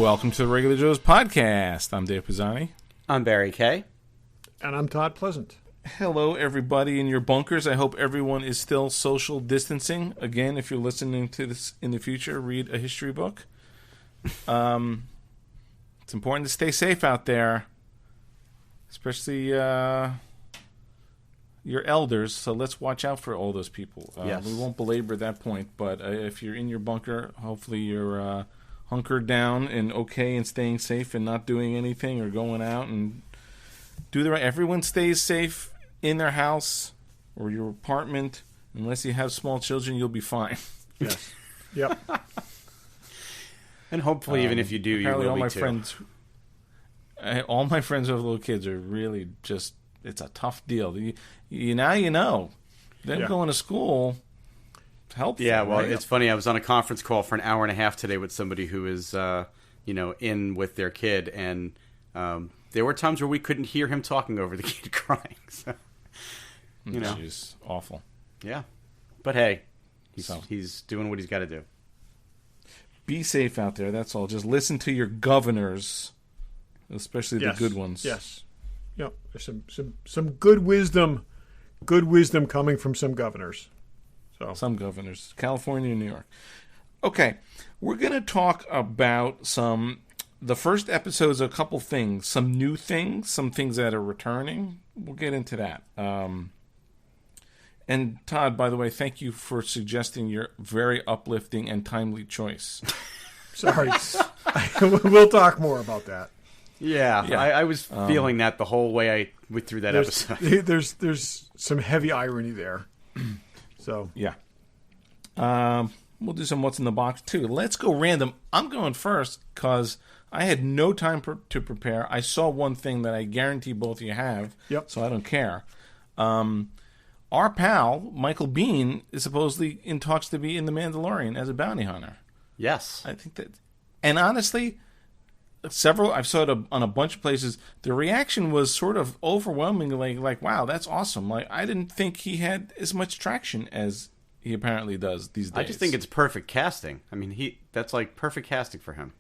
Welcome to the Regular Joe's podcast. I'm Dave Pisani. I'm Barry Kay. And I'm Todd Pleasant. Hello, everybody in your bunkers. I hope everyone is still social distancing. Again, if you're listening to this in the future, read a history book. It's important to stay safe out there, especially your elders. So let's watch out for all those people. Yes. We won't belabor that point, but if you're in your bunker, hopefully you're hunkered down and okay and staying safe and not doing anything or going out and do the right. Everyone stays safe in their house or your apartment. Unless you have small children, you'll be fine. Yes. Yep. And hopefully, even if you do, you will all be my too. friends, all my friends who have little kids are really just. It's a tough deal. You know. Them going to school. Helpful. Yeah, well, right? it's funny. I was on a conference call for an hour and a half today with somebody who is, in with their kid, and there were times where we couldn't hear him talking over the kid crying. So, Jeez, awful. Yeah, but hey, he's doing what he's got to do. Be safe out there. That's all. Just listen to your governors, especially the good ones. Yes. Yep. There's some good wisdom coming from some governors. So some governors, California and New York. Okay, we're going to talk about the first episode's a couple things, some new things, some things that are returning. We'll get into that. And Todd, by the way, thank you for suggesting your very uplifting and timely choice. Sorry. We'll talk more about that. Yeah. I was feeling that the whole way I went through that episode. There's some heavy irony there. So yeah. We'll do some what's in the box too. Let's go random. I'm going first because I had no time to prepare. I saw one thing that I guarantee both of you have. Yep. So I don't care. Our pal Michael Biehn is supposedly in talks to be in The Mandalorian as a bounty hunter. Yes. I think that, and honestly, I've saw it on a bunch of places. The reaction was sort of overwhelmingly like, wow, that's awesome. Like, I didn't think he had as much traction as he apparently does these days. I just think it's perfect casting. I mean, that's like perfect casting for him.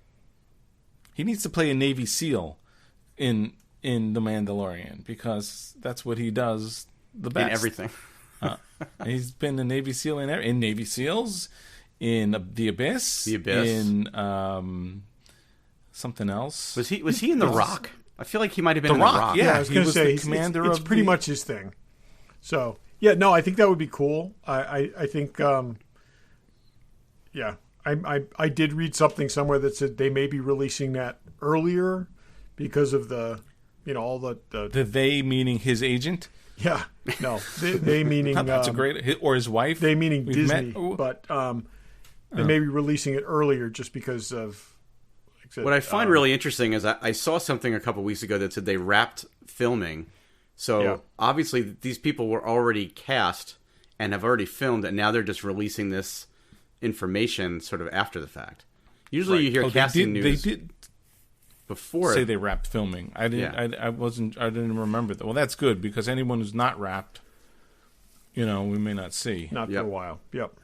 He needs to play a Navy SEAL in The Mandalorian because that's what he does the best. In everything. He's been a Navy SEAL in Navy SEALs, in The Abyss. In something else. Was he in The Rock? I feel like he might have been in The Rock. Yeah, I was going to say the commander it's pretty much his thing. So yeah, no, I think that would be cool. I think I did read something somewhere that said they may be releasing that earlier because of the all the they meaning his agent. Yeah, no, they meaning that's a great or his wife. They meaning Disney, but they may be releasing it earlier just because of. What I find really interesting is I saw something a couple weeks ago that said they wrapped filming. So obviously these people were already cast and have already filmed, and now they're just releasing this information sort of after the fact. Usually you hear casting news. They did before say they wrapped filming. I didn't. I didn't remember that. Well, that's good because anyone who's not wrapped, we may not see. Not for a while. Yep.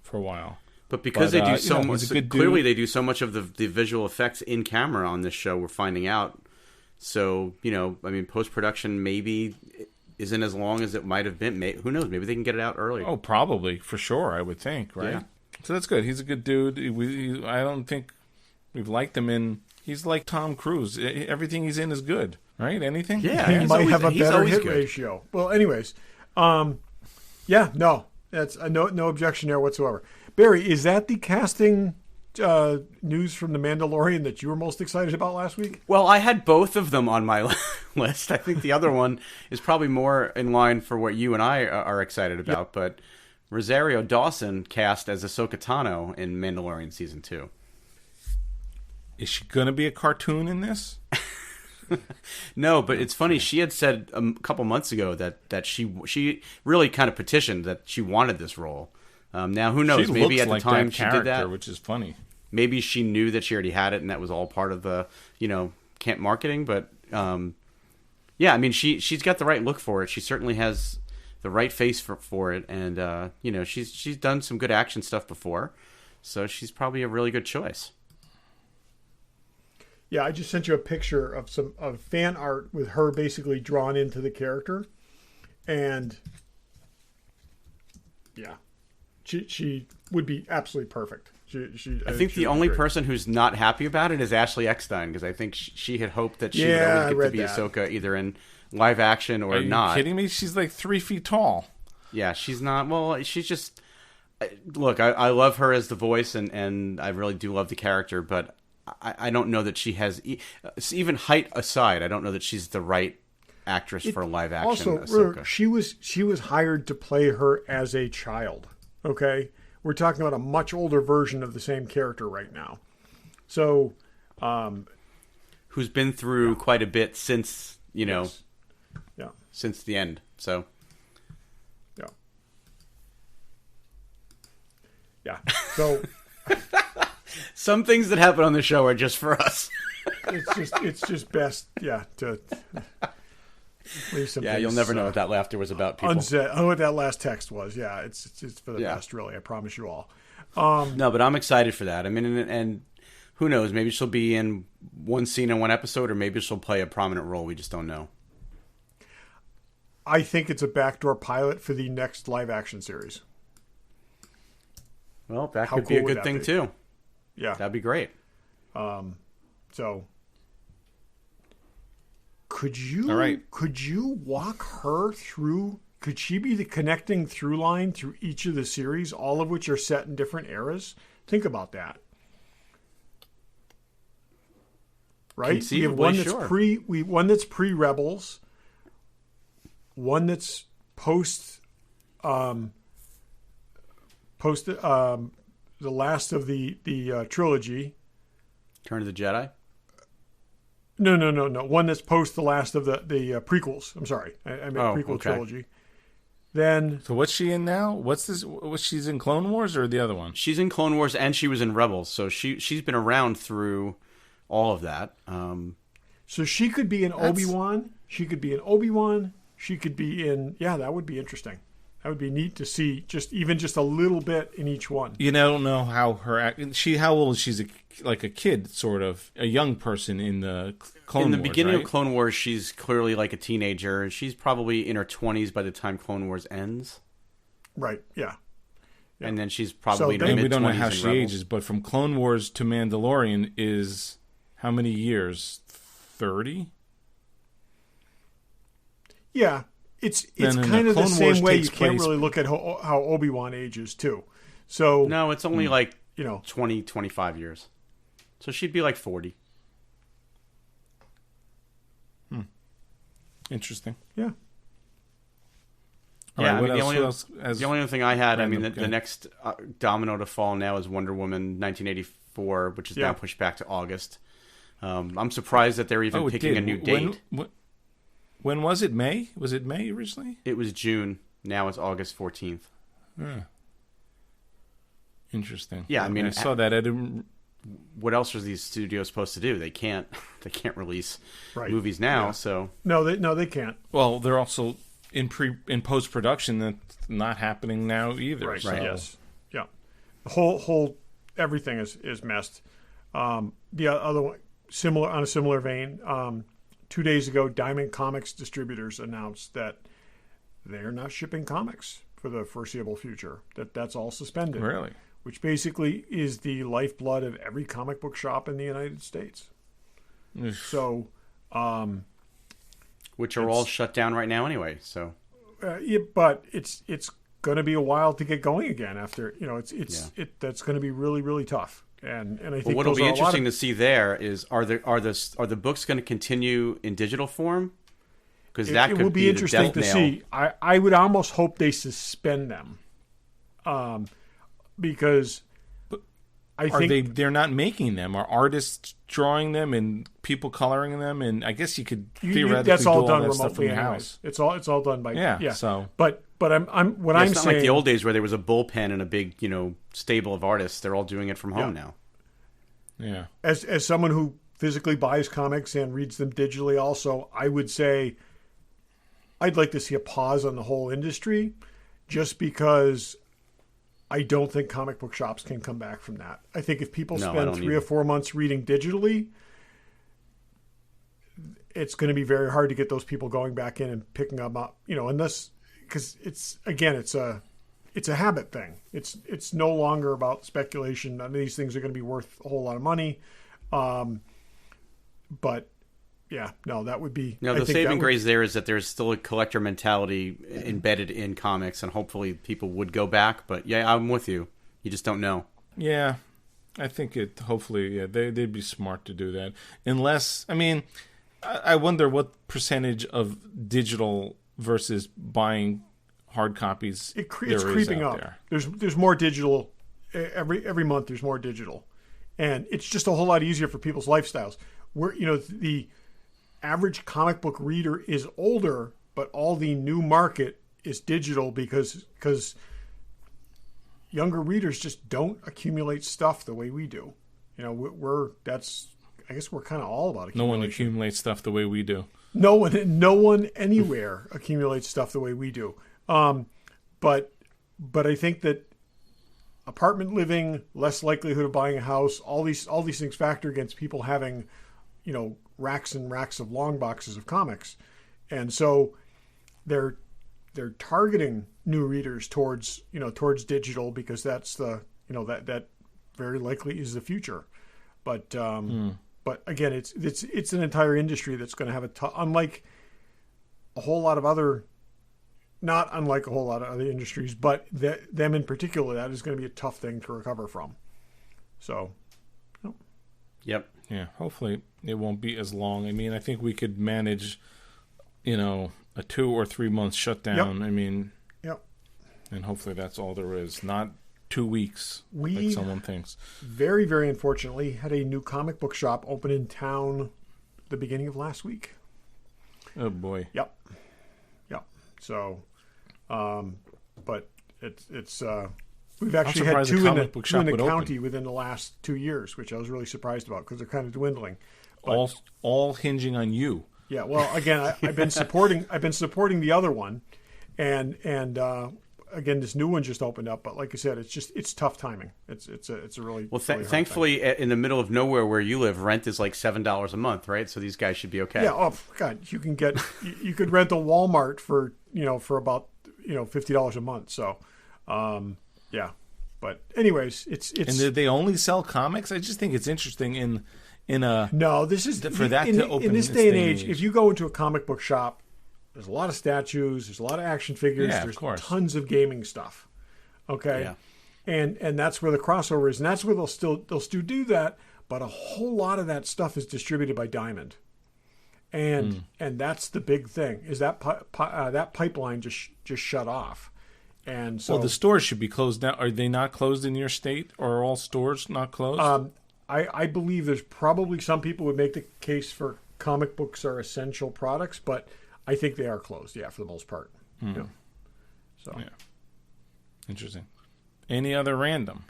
For a while. But because they do so much, clearly dude. they do so much of the visual effects in camera on this show, we're finding out. So, post-production maybe isn't as long as it might have been. Who knows? Maybe they can get it out earlier. Oh, probably. For sure, I would think, right? Yeah. So that's good. He's a good dude. I don't think we've liked him in... He's like Tom Cruise. Everything he's in is good, right? Anything? Yeah. He might have a better hit ratio. Well, anyways. That's no objection there whatsoever. Barry, is that the casting news from The Mandalorian that you were most excited about last week? Well, I had both of them on my list. I think the other one is probably more in line for what you and I are excited about. Yep. But Rosario Dawson cast as Ahsoka Tano in Mandalorian Season 2. Is she going to be a cartoon in this? No, but it's funny. She had said a couple months ago that she really kind of petitioned that she wanted this role. Now, who knows? Maybe at the time she did that, which is funny. Maybe she knew that she already had it, and that was all part of the camp marketing. But she's got the right look for it. She certainly has the right face for it, and she's done some good action stuff before, so she's probably a really good choice. Yeah, I just sent you a picture of some of fan art with her basically drawn into the character, and yeah, she would be absolutely perfect. I think the only person who's not happy about it is Ashley Eckstein, because I think she had hoped that she would always get to be Ahsoka either in live action or not. Are you kidding me? She's like 3 feet tall. Yeah, she's not. Well, she's just. Look, I love her as the voice, and I really do love the character, but I don't know that she has, even height aside, I don't know that she's the right actress for live action. Also, Ahsoka. she was hired to play her as a child. Okay, we're talking about a much older version of the same character right now. So, who's been through quite a bit since since the end. So, yeah. So, some things that happen on the show are just for us. it's just best, to. Yeah, you'll never know what that laughter was about, people. What that last text was. Yeah, it's for the best, really. I promise you all. No, but I'm excited for that. I mean, and who knows? Maybe she'll be in one scene in one episode, or maybe she'll play a prominent role. We just don't know. I think it's a backdoor pilot for the next live action series. Well, that could be a good thing too. Yeah, that'd be great. So. Could you walk her through? Could she be the connecting through line through each of the series, all of which are set in different eras? Think about that. Right? We have one that's one that's pre-Rebels, one that's post the last of the trilogy. Return of the Jedi. No. One that's post the last of the prequels. I'm sorry. I meant prequel trilogy. Then. So what's she in now? What's this? She's in Clone Wars or the other one? She's in Clone Wars and she was in Rebels. So she's been around through all of that. So she could be in Obi-Wan. She could be in Obi-Wan. She could be in. Yeah, that would be interesting. That would be neat to see just a little bit in each one. You don't know how how old is she? She's like a kid, sort of a young person in the Clone Wars. In the beginning of Clone Wars, she's clearly like a teenager. She's probably in her 20s by the time Clone Wars ends. Right. Yeah. And then she's probably in her mid-20s. We don't know how she Rebels. ages, but from Clone Wars to Mandalorian is how many years? 30? Yeah. It's kind of the same way you can't really look at how Obi-Wan ages too. So no, it's only 20, 25 years. So she'd be like 40. Interesting. Yeah. Yeah, the only other thing I had, the next domino to fall now is Wonder Woman 1984, which is now pushed back to August. I'm surprised that they're even picking a new date. When was it? May? Was it May originally? It was June. Now it's August 14th. Interesting. Yeah, I saw that. I didn't. What else are these studios supposed to do? They can't release movies now. Yeah. So no, they can't. Well, they're also in post production. That's not happening now either. Right. So. Right. Yes. Yeah. The whole everything is messed. The other one, on a similar vein. 2 days ago, Diamond Comics distributors announced that they're not shipping comics for the foreseeable future. That's all suspended. Really? Which basically is the lifeblood of every comic book shop in the United States. So, which are all shut down right now anyway. So, but it's going to be a while to get going again. After that's going to be really, really tough. And I think what'll be interesting to see there is are the books going to continue in digital form? Because that will be interesting to see. I would almost hope they suspend them, because I think they're not making them. Are artists drawing them and people coloring them? And I guess you could theoretically that's all do all done that stuff from remotely. your house. It's all done by So, but I'm it's not like the old days where there was a bullpen and a big stable of artists. They're all doing it from home now. Yeah. As someone who physically buys comics and reads them digitally, also, I would say I'd like to see a pause on the whole industry, just because I don't think comic book shops can come back from that. I think if people spend 3 or 4 months reading digitally, it's going to be very hard to get those people going back in and picking them up, unless, because it's a habit thing. It's no longer about speculation. None of these things are going to be worth a whole lot of money. But yeah, no, that would be. No, the saving grace there is that there's still a collector mentality embedded in comics, and hopefully people would go back. But yeah, I'm with you. You just don't know. Yeah, I think hopefully, yeah, they'd be smart to do that. Unless, I mean, I wonder what percentage of digital versus buying hard copies it's creeping up. There's more digital every month. There's more digital, and it's just a whole lot easier for people's lifestyles. The average comic book reader is older, but all the new market is digital because younger readers just don't accumulate stuff the way we do. I guess we're kind of all about accumulation. No one accumulates stuff the way we do. No one anywhere accumulates stuff the way we do. But I think that apartment living, less likelihood of buying a house, all these things factor against people having, racks and racks of long boxes of comics. And so they're targeting new readers towards digital because that's that very likely is the future. But again, it's an entire industry that's going to have unlike a whole lot of other, not unlike a whole lot of other industries, but them in particular, that is going to be a tough thing to recover from. So, Yep. Yeah, hopefully it won't be as long. I mean, I think we could manage, a 2 or 3 month shutdown. Yep. I mean, yep. And hopefully that's all there is, not 2 weeks like someone thinks. Very, very unfortunately, had a new comic book shop open in town the beginning of last week. Oh boy. Yep. So, but it's we've actually had two in the county within the last 2 years, which I was really surprised about because they're kind of dwindling. But, all hinging on you. Yeah. Well, again, I've been supporting the other one, and again, this new one just opened up. But like I said, it's tough timing. It's a really well. Really thankfully, in the middle of nowhere where you live, rent is like $7 a month, right? So these guys should be okay. Yeah. Oh God, you could rent a Walmart for about $50 a month. So, yeah. But anyways, it's and did they only sell comics? I just think it's interesting this is for that to open in this day and age. If you go into a comic book shop, there's a lot of statues, there's a lot of action figures, there's tons of gaming stuff. Okay, yeah. And that's where the crossover is, and that's where they'll still do that. But a whole lot of that stuff is distributed by Diamond, and that's the big thing is that that pipeline just shut off. And so, the stores should be closed now. Are they not closed in your state? Or are all stores not closed? I believe there's probably some people would make the case for comic books are essential products, but I think they are closed. Yeah, for the most part. Yeah. So, yeah. Interesting. Any other random?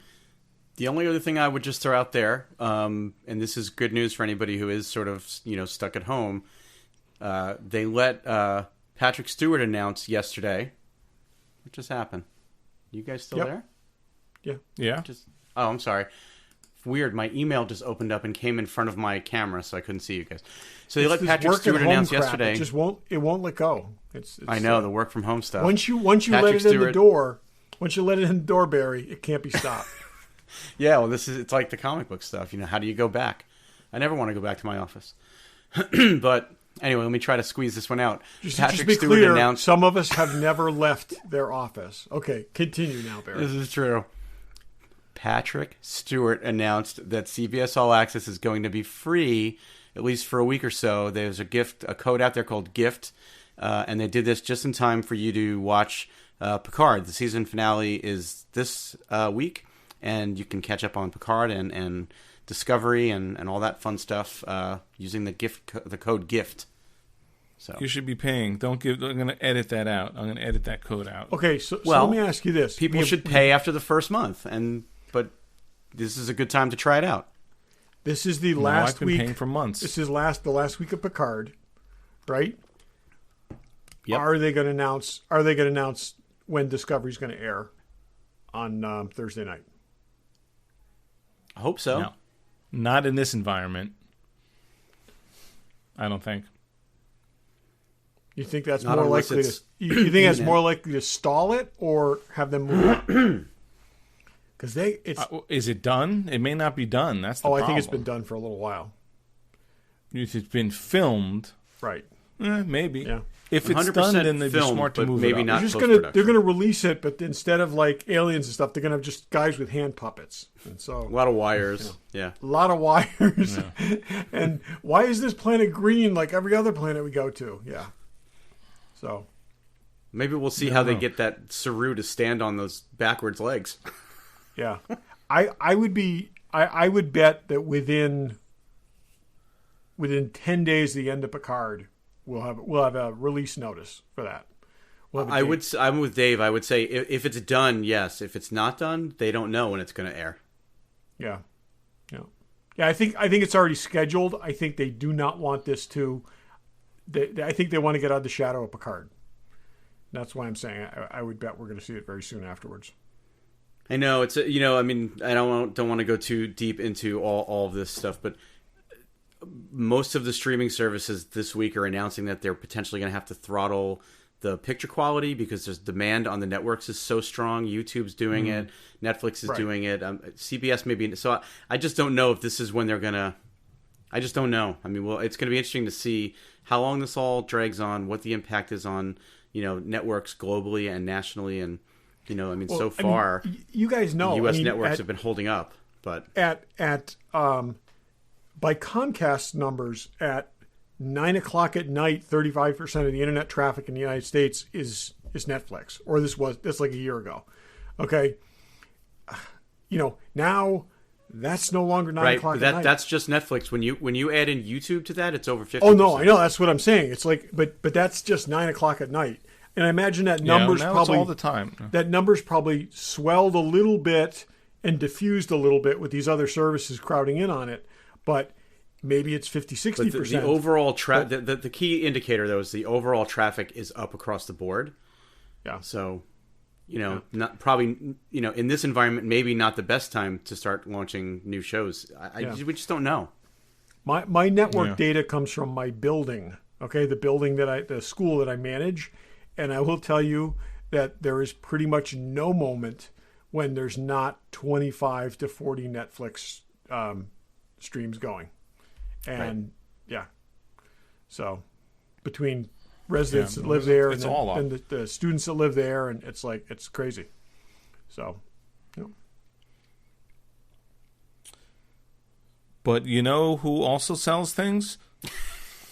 The only other thing I would just throw out there, and this is good news for anybody who is sort of stuck at home. They let Patrick Stewart announce yesterday. What just happened? You guys still there? Yeah. Yeah. Oh, I'm sorry. Weird. My email just opened up and came in front of my camera, so I couldn't see you guys. So they let Patrick Stewart announce yesterday. It won't let go. I know the work from home stuff. Once you let it in the door, Barry, it can't be stopped. Yeah, well, it's like the comic book stuff. How do you go back? I never want to go back to my office. But anyway, let me try to squeeze this one out. Just to be clear, some of us have never left their office. Okay, continue now, Barry. This is true. Patrick Stewart announced that CBS All Access is going to be free, at least for a week or so. There's a code out there called GIFT, and they did this just in time for you to watch Picard. The season finale is this week, and you can catch up on Picard and Discovery and all that fun stuff using the code GIFT. So you should be paying. I'm going to edit that out. I'm going to edit that code out. Okay, so let me ask you this: people should pay after the first month, but this is a good time to try it out. This is the last week. I've been paying for months. This is the last week of Picard, right? Yep. Are they going to announce when Discovery's going to air on Thursday night? I hope so. No. Not in this environment. I don't think. You think that's Not more unless likely to? it's You think that's more likely to stall it or have them move it? Because is it done? It may not be done. That's the problem. I think it's been done for a little while. If it's been filmed, right? Maybe. Yeah. If it's done, then they'd be smart to move maybe it up. not. They're gonna release it, but instead of like aliens and stuff, they're gonna have just guys with hand puppets, and so A lot of wires. Yeah. a lot of wires. Yeah. And why is this planet green like every other planet we go to? Yeah. So maybe we'll see how they get that Saru to stand on those backwards legs. Yeah, I would bet that within 10 days of the end of Picard, we'll have a release notice for that. I'm with Dave. I would say if it's done, yes. If it's not done, they don't know when it's going to air. Yeah. I think it's already scheduled. I think they do not want this to. I think they want to get out of the shadow of Picard. That's why I'm saying I would bet we're going to see it very soon afterwards. I know it's I don't want to go too deep into all of this stuff, but most of the streaming services this week are announcing that they're potentially going to have to throttle the picture quality because there's demand on the networks is so strong. YouTube's doing it, Netflix is doing it, CBS maybe. So I just don't know if this is when they're gonna. I just don't know. I mean, well, it's going to be interesting to see how long this all drags on, what the impact is on networks globally and nationally, and. So far, you guys know, the U.S. networks have been holding up, but by Comcast numbers, at 9:00 at night, 35% of the internet traffic in the United States is Netflix, or that's like a year ago. Okay, now that's no longer 9:00 at night. That's just Netflix. When you add in YouTube to that, it's over 50%. Oh no, I know, that's what I'm saying. It's like, but that's just 9:00 at night. And I imagine that number's probably all the time. That number's probably swelled a little bit and diffused a little bit with these other services crowding in on it. But maybe it's 50-60%. But the overall the key indicator though is the overall traffic is up across the board. Yeah. So, not probably in this environment maybe not the best time to start launching new shows. We just don't know. My network data comes from my building. Okay, the school that I manage. And I will tell you that there is pretty much no moment when there's not 25 to 40 Netflix streams going. And so between residents that live there and the students that live there, and it's crazy. So, But you know who also sells things?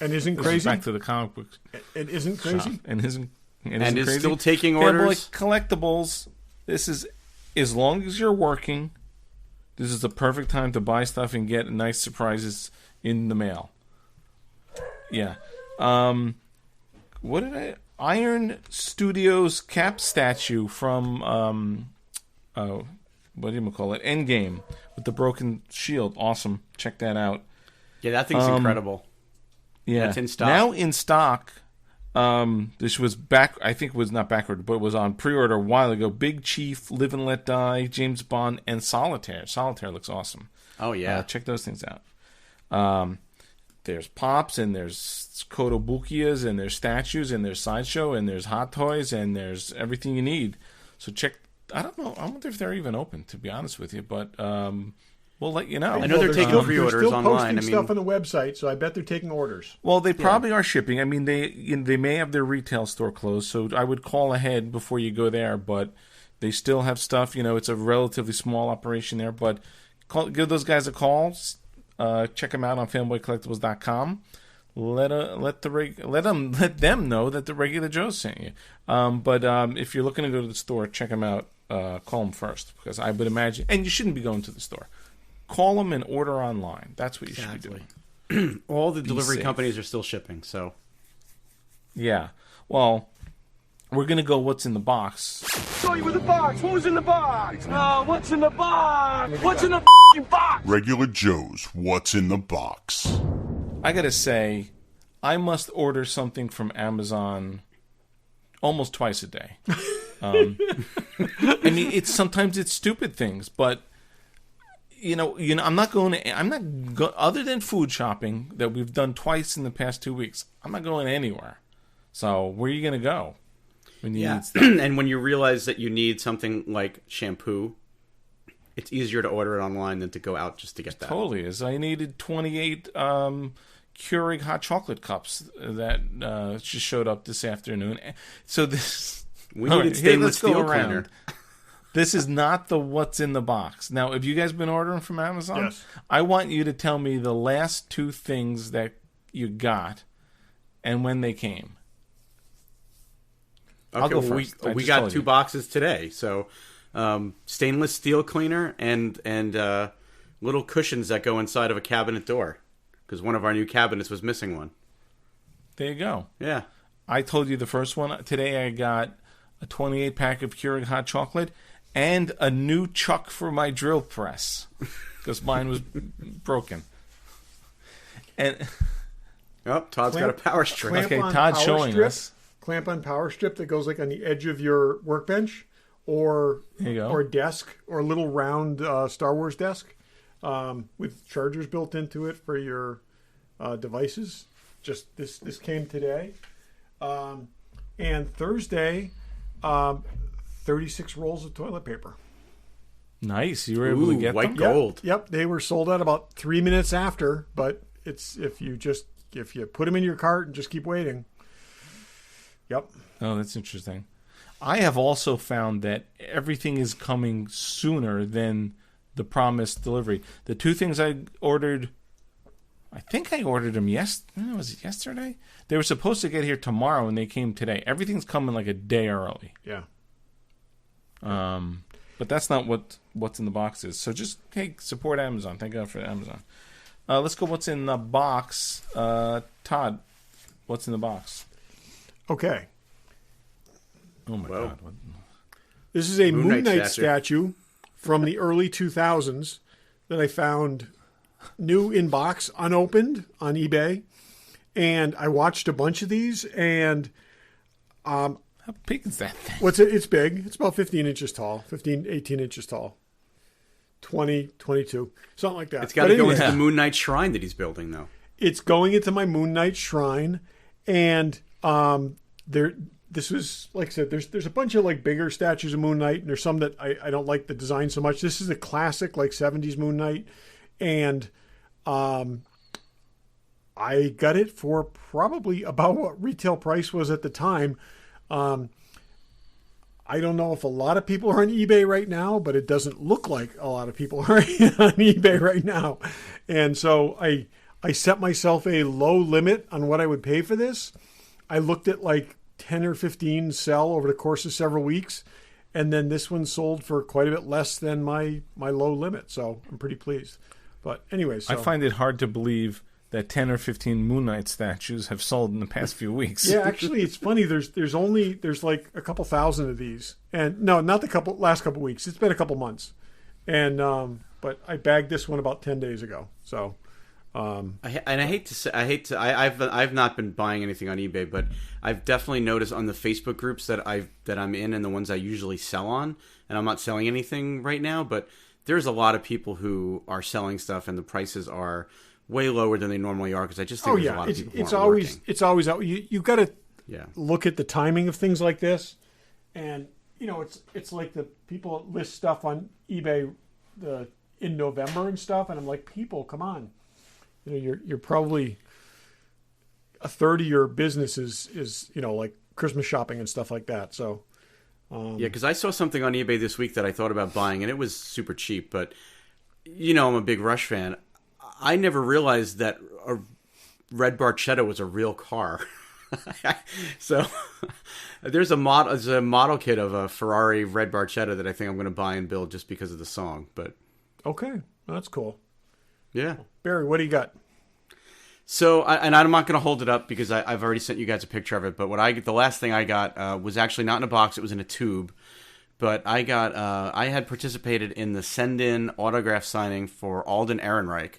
And isn't crazy? Back to the comic books. It isn't crazy? And isn't and is crazy? Still taking orders. Collectibles. This is, as long as you're working, this is the perfect time to buy stuff and get nice surprises in the mail. Yeah. Iron Studios Cap statue from what do you call it? Endgame with the broken shield. Awesome. Check that out. Yeah, that thing's incredible. Yeah. That's in stock. Now in stock. This was back, I think it was not backward, but it was on pre-order a while ago. Big Chief, Live and Let Die, James Bond, and Solitaire. Solitaire looks awesome. Oh, yeah. Check those things out. There's Pops, and there's Kotobukiyas, and there's statues, and there's Sideshow, and there's Hot Toys, and there's everything you need. So check, I don't know, I wonder if they're even open, to be honest with you, but we'll let you know. I know they're taking pre-orders online. They're still posting stuff on the website, so I bet they're taking orders. Well, they probably are shipping. I mean, they may have their retail store closed, so I would call ahead before you go there. But they still have stuff. It's a relatively small operation there. But give those guys a call. Check them out on fanboycollectibles.com. Let them know that the regular Joe's sent you. But if you're looking to go to the store, check them out. Call them first, because I would imagine, and you shouldn't be going to the store. Call them and order online. That's what you should be doing. All the delivery companies are still shipping, so. Yeah. Well, we're going to go what's in the box. Show you in the box. Who's in the box? Oh, what's in the box? What's in the box? Regular Joe's What's in the Box. I got to say, I must order something from Amazon almost twice a day. I mean, sometimes it's stupid things, but I'm not other than food shopping that we've done twice in the past 2 weeks. I'm not going anywhere. So where are you going to go when you need stuff? And when you realize that you need something like shampoo, it's easier to order it online than to go out just to get that. Totally is. I needed 28 Keurig hot chocolate cups that just showed up this afternoon. So this... We needed stainless steel cleaner. This is not the what's in the box. Now, have you guys been ordering from Amazon? Yes. I want you to tell me the last 2 things that you got and when they came. Okay, I'll go first. We got 2 boxes today. So stainless steel cleaner and little cushions that go inside of a cabinet door. Because one of our new cabinets was missing one. There you go. Yeah. I told you the first one. Today I got a 28 pack of Keurig hot chocolate and a new chuck for my drill press because mine was broken. And Clamp- Todd's got a power strip. clamp Okay, on Todd's power showing strip, us. Clamp on power strip that goes like on the edge of your workbench or There you go. or desk or a little round Star Wars desk with chargers built into it for your devices. Just this came today. And Thursday, 36 rolls of toilet paper. Nice. You were able to get white them? gold. Yep, they were sold out about 3 minutes after, but it's if you put them in your cart and just keep waiting. Yep. Oh, that's interesting. I have also found that everything is coming sooner than the promised delivery. The 2 things I ordered, I think I ordered them was it yesterday? They were supposed to get here tomorrow and they came today. Everything's coming like a day early. Yeah. But that's not what's in the box is. So just, hey, support Amazon. Thank God for Amazon. Let's go what's in the box. Todd, what's in the box? Okay. Oh, my Whoa. God. What? This is a Moon Knight statue. statue from the early 2000s that I found new in box, unopened on eBay. And I watched a bunch of these, and How big is that thing? it's big. It's about 15 inches tall, 15, 18 inches tall, 20, 22, something like that. It's got to go into Yeah. the Moon Knight shrine that he's building, though. It's going into my Moon Knight shrine, and this was, like I said, there's a bunch of like bigger statues of Moon Knight, and there's some that I don't like the design so much. This is a classic like 70s Moon Knight, and I got it for probably about what retail price was at the time. I don't know if a lot of people are on eBay right now, but it doesn't look like a lot of people are on eBay right now. And so I set myself a low limit on what I would pay for this. I looked at like 10 or 15 sell over the course of several weeks. And then this one sold for quite a bit less than my low limit. So I'm pretty pleased. But anyways, I find it hard to believe that 10 or 15 Moon Knight statues have sold in the past few weeks. yeah, actually, it's funny. There's like a couple thousand of these, and no, not the last couple weeks. It's been a couple months, and but I bagged this one about 10 days ago. So, I've not been buying anything on eBay, but I've definitely noticed on the Facebook groups that I'm in and the ones I usually sell on, and I'm not selling anything right now, but there's a lot of people who are selling stuff, and the prices are way lower than they normally are because I just think there's a lot of people who aren't working. It's always out. You got to Yeah. look at the timing of things like this, and it's like the people that list stuff on eBay in November and stuff, and I'm like, people, come on, you're probably a third of your business is like Christmas shopping and stuff like that. So Yeah, because I saw something on eBay this week that I thought about buying, and it was super cheap. But I'm a big Rush fan. I never realized that a red Barchetta was a real car. So there's a model kit of a Ferrari red Barchetta that I think I'm going to buy and build just because of the song. But okay, well, that's cool. yeah. Barry, what do you got? So, and I'm not going to hold it up because I've already sent you guys a picture of it. But the last thing I got was actually not in a box; it was in a tube. But I had participated in the send-in autograph signing for Alden Ehrenreich,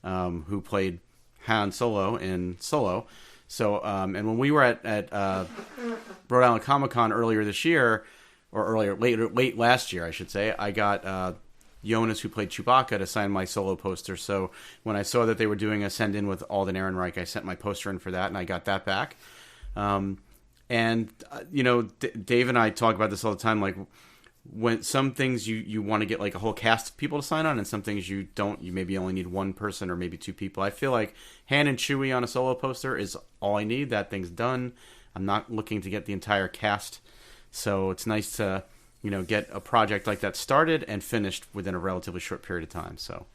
who played Han Solo in Solo. So, and when we were at Rhode Island Comic Con earlier this year, or late last year, I should say, I got Jonas, who played Chewbacca, to sign my Solo poster. So when I saw that they were doing a send-in with Alden Ehrenreich, I sent my poster in for that, and I got that back. And Dave and I talk about this all the time. Like, when some things you want to get like a whole cast of people to sign on, and some things you don't. You maybe only need one person or maybe two people. I feel like Han and Chewie on a solo poster is all I need. That thing's done. I'm not looking to get the entire cast, so it's nice to get a project like that started and finished within a relatively short period of time. So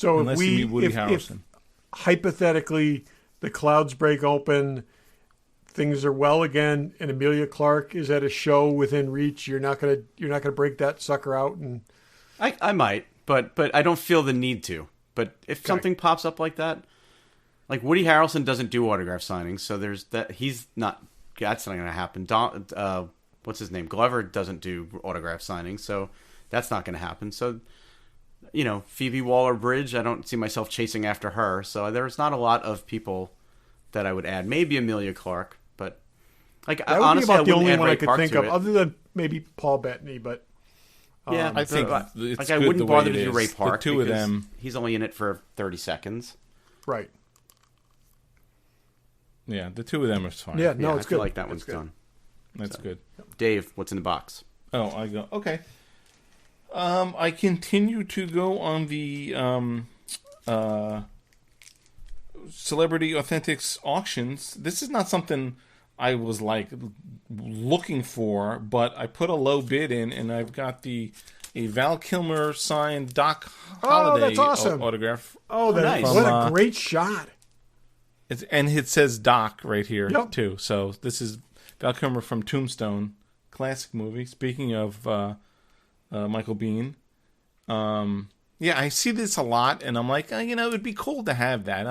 unless you meet Woody Harrelson, hypothetically the clouds break open, things are well again, and Emilia Clarke is at a show within reach, you're not gonna break that sucker out. And I might, but I don't feel the need to. But if something pops up like that, like Woody Harrelson doesn't do autograph signings, so there's that. That's not going to happen. What's his name? Glover doesn't do autograph signings, so that's not going to happen. So, Phoebe Waller-Bridge, I don't see myself chasing after her. So there's not a lot of people that I would add. Maybe Emilia Clarke, but that would honestly, be about the I only one I Ray could Park think to of, it. other than maybe Paul Bettany. But yeah, I think it's I good wouldn't the way bother it to do is. Ray Park. The two of them, he's only in it for 30 seconds. Right. Yeah, the two of them are fine. Yeah, no, I it's feel good. like that one's good. done. That's good. Dave, what's in the box? Oh, I go. Okay. I continue to go on the Celebrity Authentics auctions. This is not something I was like looking for, but I put a low bid in, and I've got a Val Kilmer signed Doc Holliday that's awesome. autograph. Oh, nice. What a great shot. And it says Doc right here, Yep. too. So this is Val Kilmer from Tombstone, classic movie. Speaking of Michael Biehn. Yeah, I see this a lot, and I'm like, it would be cool to have that.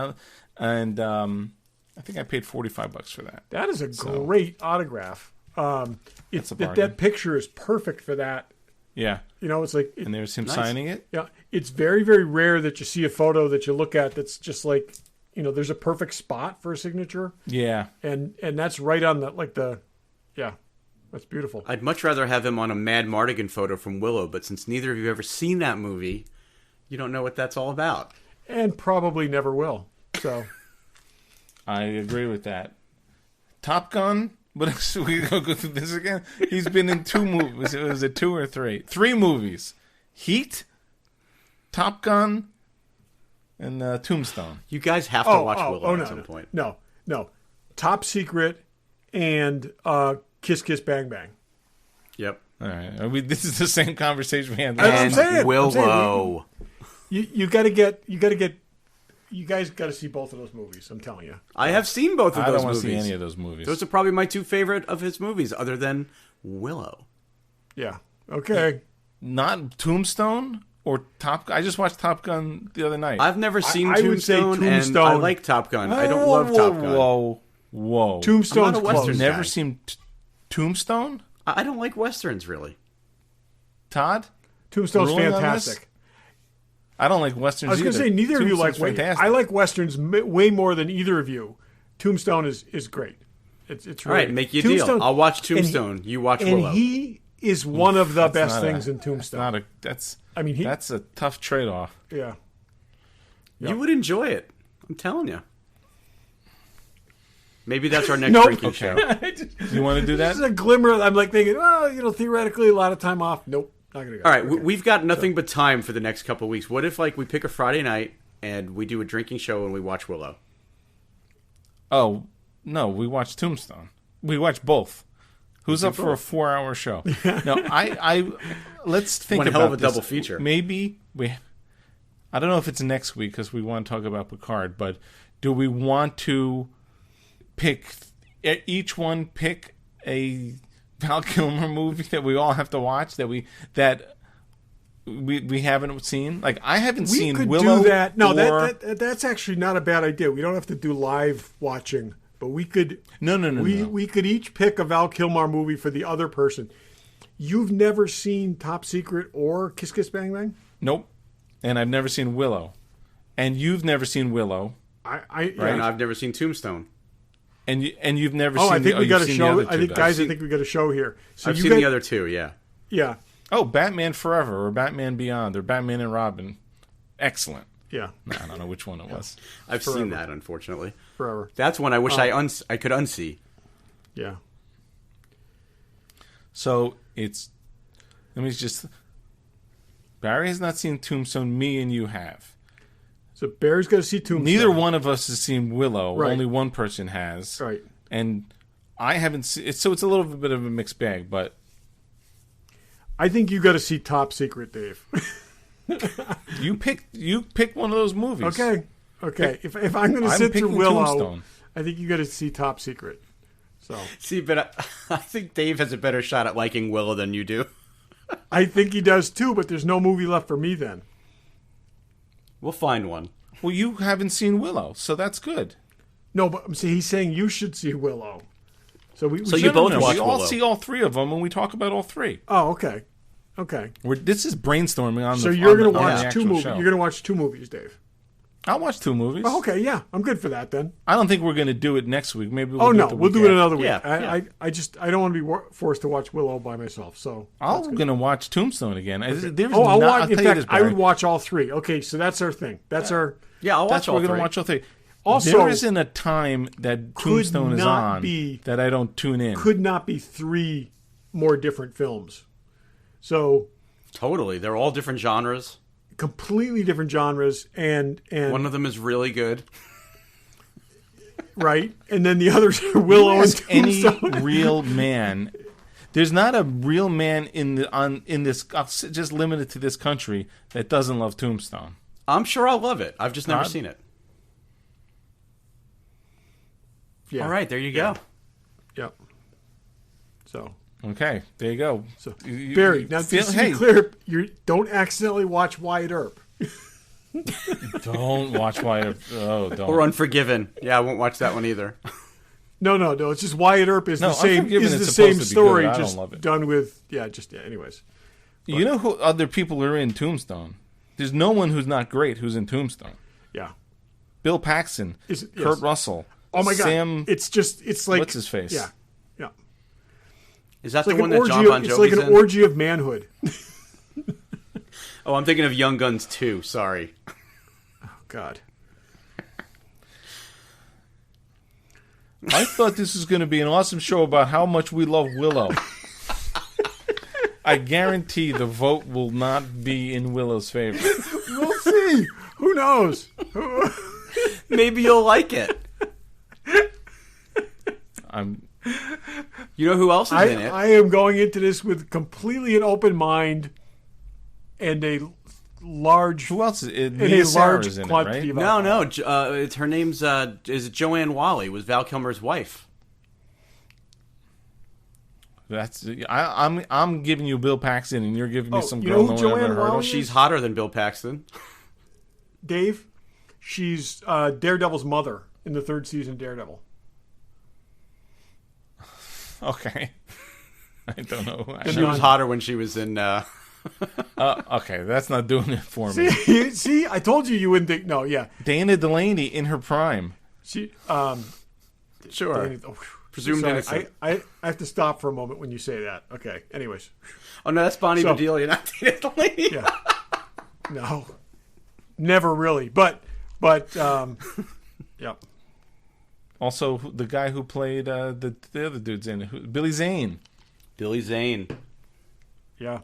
I think I paid $45 for that. That is a great autograph. That picture is perfect for that. Yeah. It's like... And there's him nice. signing it? Yeah, it's very, very rare that you see a photo that you look at that's just like, there's a perfect spot for a signature. Yeah. And that's right on that's beautiful. I'd much rather have him on a Mad Mardigan photo from Willow, but since neither of you have ever seen that movie, you don't know what that's all about. And probably never will. So I agree with that. Top Gun? But we gonna go through this again. He's been in 2 movies. Was it 2 or 3? 3 movies: Heat, Top Gun, and Tombstone. You guys have to watch Willow at some point. No. Top Secret and Kiss Kiss Bang Bang. Yep. All right. This is the same conversation we had. That's what I'm saying. Willow. You got to get. You guys got to see both of those movies. I'm telling you. I have seen both of I those don't want movies. to see any of those movies. Those are probably my 2 favorite of his movies, other than Willow. Yeah. Okay. Not Tombstone or Top Gun. I just watched Top Gun the other night. I've never seen I would say Tombstone, and Tombstone. I like Top Gun. I don't love Top Gun. Whoa. Tombstone's I'm not a close. Western Never guy. seen Tombstone? I don't like Westerns, really. Todd? Tombstone's Ruling on fantastic. I don't like Westerns I was going to either. say neither of you like. Tombstone's fantastic. I like westerns way more than either of you. Tombstone is great. It's All really, right, make you a deal. I'll watch Tombstone. You watch and Willow. he is one of the best That's things not in Tombstone. That's a tough trade-off. Yeah. You would enjoy it. I'm telling you. Maybe that's our next Nope. drinking show. You want to do that? This is a glimmer. I'm like thinking, theoretically a lot of time off. Nope, not gonna go. All right, Okay. we've got nothing but time for the next couple of weeks. What if we pick a Friday night and we do a drinking show and we watch Willow? Oh, no, we watched Tombstone. We watched both. Who's up for a 4-hour show? No, let's think One about hell of a this. double feature. Maybe I don't know if it's next week because we want to talk about Picard, but do we want to pick a Val Kilmer movie that we all have to watch that we haven't seen? Like I haven't we seen could Willow. do that. No, or... that's actually not a bad idea. We don't have to do live watching, but we could. No. We could each pick a Val Kilmer movie for the other person. You've never seen Top Secret or Kiss Kiss Bang Bang? Nope. And I've never seen Willow. And you've never seen Willow. And I've never seen Tombstone. And you've never seen. I think we got a show. I think we got a show here. So I've seen the other 2. Yeah. Yeah. Oh, Batman Forever or Batman Beyond or Batman and Robin. Excellent. Yeah. No, I don't know which one it was. I've seen that, unfortunately. forever. That's one I wish I could unsee. Yeah. So it's. Let me just. Barry has not seen Tombstone. Me and you have. So Barry's got to see Tombstone. Neither one of us has seen Willow. Right. Only one person has. Right. And I haven't seen it, so it's a little bit of a mixed bag. But I think you got to see Top Secret, Dave. you pick one of those movies. Okay. If I'm going to sit through picking Willow, Tombstone. I think you got to see Top Secret. So See, but I think Dave has a better shot at liking Willow than you do. I think he does too, but there's no movie left for me then. We'll find one. Well, you haven't seen Willow, so that's good. No, but he's saying you should see Willow. So we So should- you both No, watch we all Willow. see all three of them, and we talk about all three. Oh, okay. This is brainstorming on So the. you're going to to watch two movies. You're going to watch two movies, Dave. I'll watch two movies. Oh, okay, yeah, I'm good for that then. I don't think we're going to do it next week. Maybe. We'll do it after. another week. Yeah, I don't want to be forced to watch Willow by myself. So I'm going to watch Tombstone again. There's I'll not, watch. I'll In tell you fact, this, I would Barry. watch all three. Okay, so that's our thing. That's our. Yeah, I'll That's watch all what we're three. going to watch all three. Also, there isn't a time that Tombstone is not on be- that I don't tune in. Could not be three more different films. So Totally. They're all different genres. completely different genres, and One of them is really good. right, and then the others are Willow and Ask any Tombstone. real man. There's not a real man in this. I'll just limit it to this country that doesn't love Tombstone. I'm sure I'll love it. I've just never Todd? seen it. Yeah. All right, there you go. Yep. So Okay, there you go. So You- Barry, now feel- just to hey, be clear, you don't accidentally watch Wyatt Earp. don't watch Wyatt. Oh, don't. Or Unforgiven. Yeah, I won't watch that one either. No. It's just Wyatt Earp is No, the same. Unforgiven Is is the supposed same to be story, good. I don't just love it. done with Anyways, You know who other people are in Tombstone? There's no one who's not great who's in Tombstone. yeah. Bill Paxton, Yes. Kurt Russell. Oh my God! Sam, It's like what's his face? Yeah. Is that It's the like one an that John orgy. Bon Jovi's It's like an in? orgy of manhood. Oh, I'm thinking of Young Guns 2. Sorry. God. I thought this was going to be an awesome show about how much we love Willow. I guarantee the vote will not be in Willow's favor. We'll see. Who knows? Maybe you'll like it. You know who else is in it? I am going into this with completely an open mind and a large. Who else is it? And Mia a Sara large is in it, quantity right? of alcohol. No. It's her name's is Joanne Whalley. Was Val Kilmer's wife. That's I'm giving you Bill Paxton, and you're giving me some you girl know no who one ever Joanne heard Whalley of. Well, she's hotter than Bill Paxton. Dave, she's Daredevil's mother in the third season of Daredevil. Okay, I don't know. She was hotter when she was in. Okay, that's not doing it for me. See, I told you wouldn't think. No, yeah, Dana Delaney in her prime. she. Sure. Danny- oh, Presumed sorry, innocent. I have to stop for a moment when you say that. Okay. Anyways, Oh no, that's Bonnie So- Bedelia, not Dana Delaney. yeah, no, never really, but yeah. Also, the guy who played the other dudes in it, Billy Zane. Billy Zane, Yeah.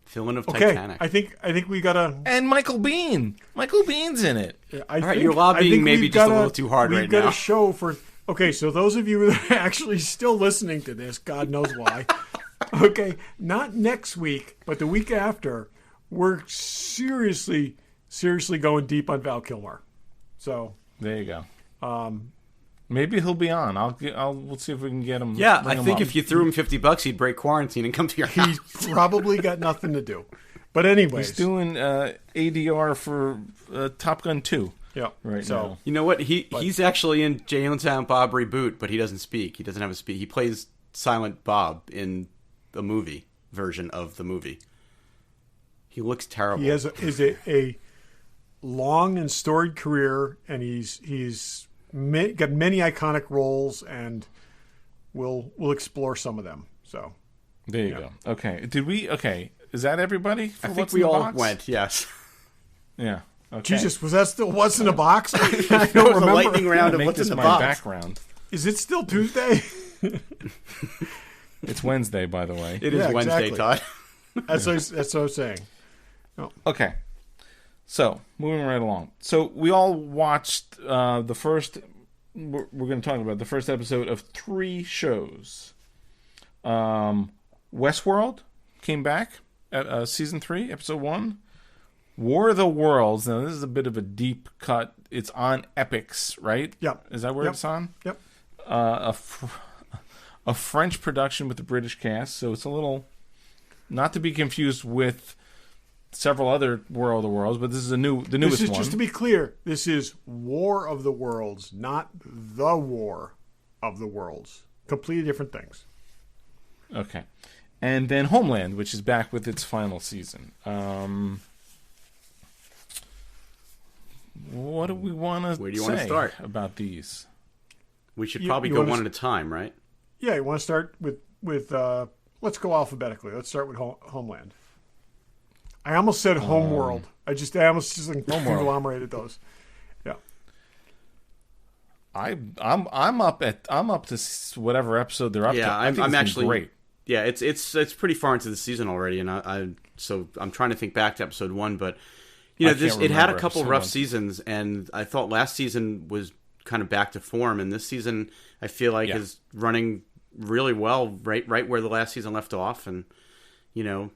villain of Okay. Titanic. I think we gotta. And Michael Biehn. Michael Bihn's in it. I right, think, you're lobbying I think maybe we've just a got little too hard we've right got now. a show for. Okay, so those of you that are actually still listening to this, God knows why. Okay, not next week, but the week after, we're seriously going deep on Val Kilmer. So There you go. Maybe he'll be on. We'll see if we can get him. Yeah, bring I him think up. if you threw him $50, he'd break quarantine and come to your house. he's probably got nothing to do. But anyways, He's doing ADR for Top Gun 2 yeah. right so, now. You know what? He's actually in Jay and Silent Bob Reboot, but he doesn't speak. He doesn't have a speak. He plays Silent Bob in the movie version of the movie. He looks terrible. He has a long and storied career, and he's got many iconic roles, and we'll explore some of them. So There you go. Okay. Did we? Okay. Is that everybody? For I think What's we in the all Box? went, yes. Yeah. Okay. Jesus, was that still What's in the Box? I It don't was a remember. lightning round of Make what's this in the my box. background. Is it still Tuesday? It's Wednesday, by the way. It is Yeah, Wednesday, exactly. Todd. That's what I was saying. Okay. So, moving right along. So, we all watched the first... We're going to talk about the first episode of 3 shows. Westworld came back at Season 3, Episode 1. War of the Worlds. Now, this is a bit of a deep cut. It's on Epix, right? Yep. Is that where Yep. it's on? Yep. A French production with a British cast, so it's a little... Not to be confused with several other War of the Worlds, but this is the newest one. This is, just to be clear, this is War of the Worlds, not the War of the Worlds. Completely different things. Okay. And then Homeland, which is back with its final season. What do we want to Where do you want to start about these? We should You- probably you go wanna one at a time, right? Yeah, you want to start with let's go alphabetically. Let's start with Homeland. I almost said Homeworld. I almost just like conglomerated those. Yeah. Yeah, I'm up to whatever episode they're up to. I think I'm it's been actually great. Yeah, it's pretty far into the season already, and so I'm trying to think back to episode 1, but you know I can't it had a remember couple episode rough 1. seasons, and I thought last season was kind of back to form, and this season I feel like is running really well, right where the last season left off, and you know,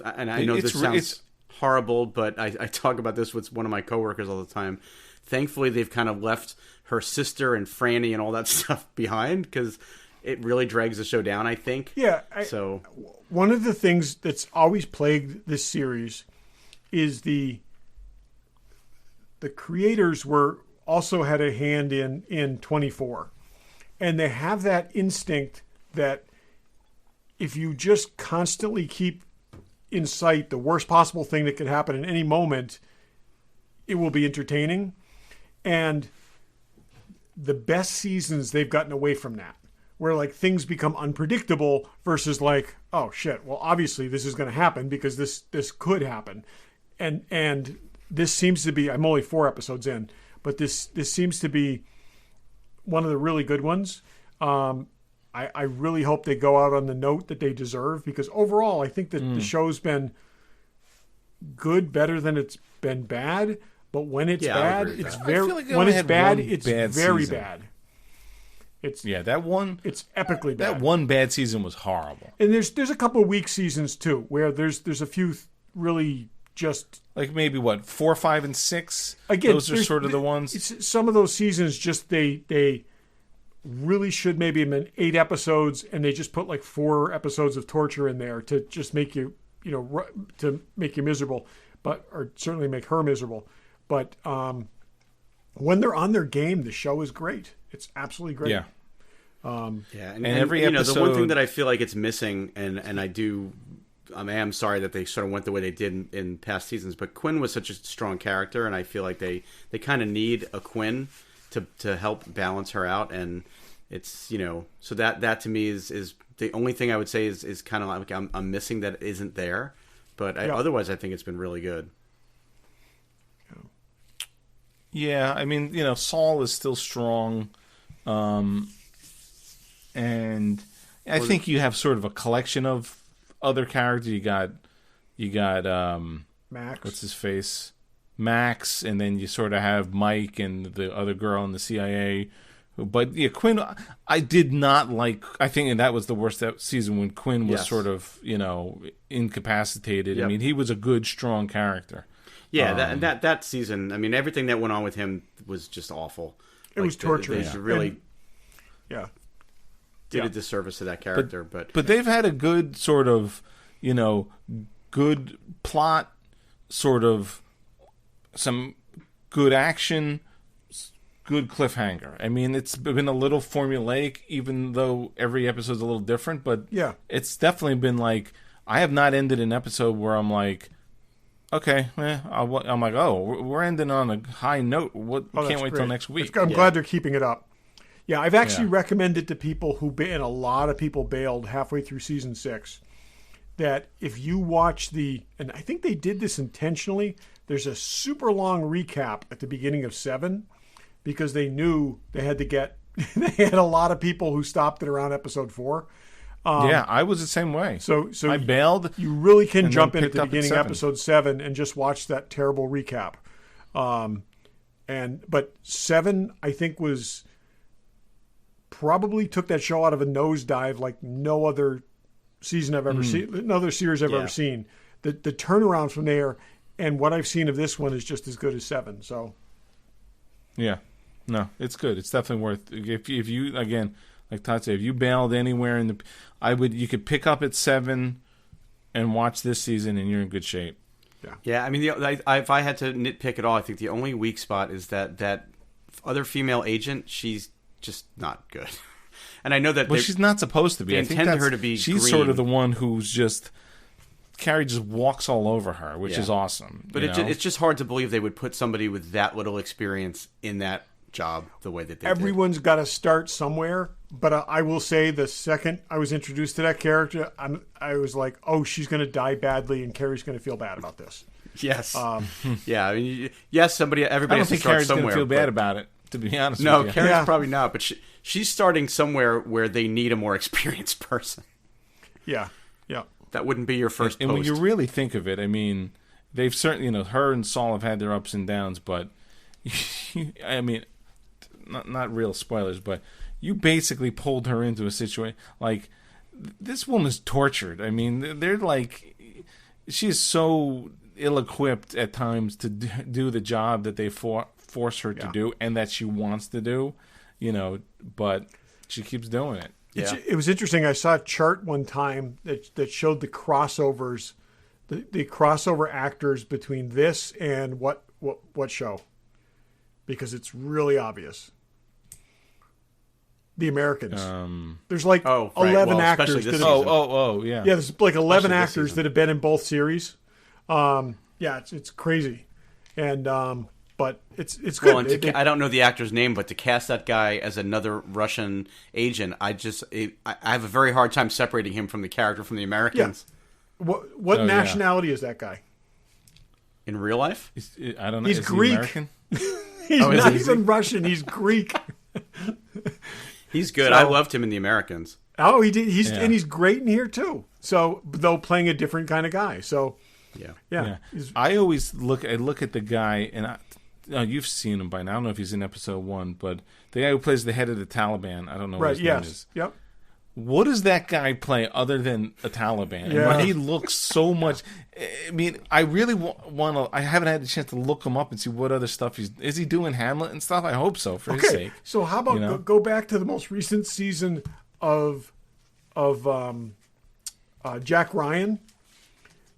and I know this sounds horrible, but I talk about this with one of my coworkers all the time. Thankfully, they've kind of left her sister and Franny and all that stuff behind, because it really drags the show down, I think. Yeah. So one of the things that's always plagued this series is the creators also had a hand in 24. And they have that instinct that if you just constantly keep in sight the worst possible thing that could happen in any moment, it will be entertaining. And the best seasons, they've gotten away from that, where like things become unpredictable versus like, oh shit, well obviously this is going to happen because this could happen. And this seems to be, I'm only 4 episodes in, but this seems to be one of the really good ones. I really hope they go out on the note that they deserve, because overall I think that the show's been good, better than it's been bad. But when it's bad, it's very very bad. It's that one. It's epically bad. That one bad season was horrible. And there's a couple of weak seasons too, where there's a few really just like maybe 4, 5, and 6. Again, those are sort of the ones. Some of those seasons just they really should maybe have been 8 episodes, and they just put like 4 episodes of torture in there to just make you to make you miserable, or certainly make her miserable. But when they're on their game, the show is great. It's absolutely great. Yeah. And every episode, the one thing that I feel like it's missing, and I am sorry that they sort of went the way they did in past seasons, but Quinn was such a strong character, and I feel like they kind of need a Quinn to help balance her out, and it's so that to me is the only thing I would say is kind of like I'm missing that isn't there, but otherwise I think it's been really good. Yeah, I mean, Saul is still strong, and I think you have sort of a collection of other characters. You got Max. What's his face? Max, and then you sort of have Mike and the other girl in the CIA. But yeah, Quinn, I did not like. I think that was the worst season when Quinn was sort of incapacitated. Yep. I mean, he was a good, strong character. Yeah, that season. I mean, everything that went on with him was just awful. It was torturous. They really, did a Yeah. disservice to that character. But they've had a good sort of, good plot, sort of some good action, good cliffhanger. I mean, it's been a little formulaic, even though every episode's a little different. But yeah, it's definitely been like, I have not ended an episode where I'm like, okay, I'm like, oh, we're ending on a high note. Can't wait till next week. I'm glad they're keeping it up. Yeah, I've actually recommended to people and a lot of people bailed halfway through season 6, that if you watch and I think they did this intentionally, there's a super long recap at the beginning of 7 because they knew they had to get they had a lot of people who stopped it around episode 4. Yeah, I was the same way. So I bailed. You really can and jump then in at the picked up at beginning of 7. episode 7 and just watch that terrible recap. But 7, I think, was probably took that show out of a nosedive like no other season I've ever seen, no other series I've ever seen. The turnaround from there and what I've seen of this one is just as good as 7. So, yeah, no, it's good. It's definitely worth. If you again, like Todd said, if you bailed anywhere you could pick up at 7 and watch this season, and you're in good shape. Yeah. I mean, if I had to nitpick at all, I think the only weak spot is that other female agent. She's just not good, and I know that. Well, she's not supposed to be. They I think intend her to be. She's green. sort of the one who's just. Carrie just walks all over her, which is awesome. But it's just hard to believe they would put somebody with that little experience in that job the way that they everyone's got to start somewhere. But I will say, the second I was introduced to that character, I was like, "Oh, she's going to die badly, and Carrie's going to feel bad about this." Yes. Yeah. I mean, yes. Everybody. I don't has to think start Carrie's going somewhere. to feel bad about it. To be honest, No, with you. Carrie's probably not. But she's starting somewhere where they need a more experienced person. Yeah. Yeah. That wouldn't be your first And post. when you really think of it, I mean, they've certainly, her and Saul have had their ups and downs, but I mean, not real spoilers, but you basically pulled her into a situation like this woman's tortured. I mean, they're like, she is so ill-equipped at times to do the job that they force her to do and that she wants to do, but she keeps doing it. Yeah. It was interesting. I saw a chart one time that showed the crossovers, the crossover actors between this and what show, because it's really obvious. The Americans. There's like 11 actors. Yeah. Yeah, there's like 11 Especially actors that have been in both series. It's crazy, and but it's good. Well, and I don't know the actor's name, but to cast that guy as another Russian agent, I have a very hard time separating him from the character from the Americans. Yeah. What nationality is that guy? In real life? I don't know. He's Is Greek. He American? He's not even Russian. He's Greek. He's good. I loved him in The Americans. Oh, he did. And he's great in here too. So, though playing a different kind of guy. So, yeah. I always look at the guy, and you've seen him by now. I don't know if he's in episode 1, but the guy who plays the head of the Taliban. I don't know what his name is. Yep. What does that guy play other than a Taliban? Yeah. And he looks so much. I mean, I really want to. I haven't had the chance to look him up and see what other stuff is he doing Hamlet and stuff? I hope so for his sake. So how about go back to the most recent season of Jack Ryan,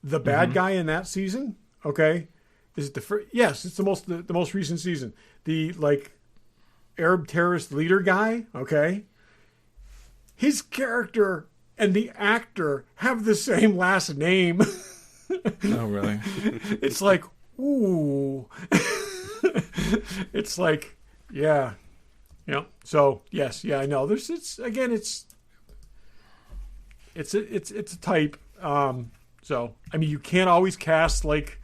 the bad guy in that season? Okay, is it the first? Yes, it's the most recent season. The Arab terrorist leader guy. Okay. His character and the actor have the same last name. Oh, really? It's like, ooh. It's like, yeah. So, yes, I know. It's a type. So, I mean, you can't always cast like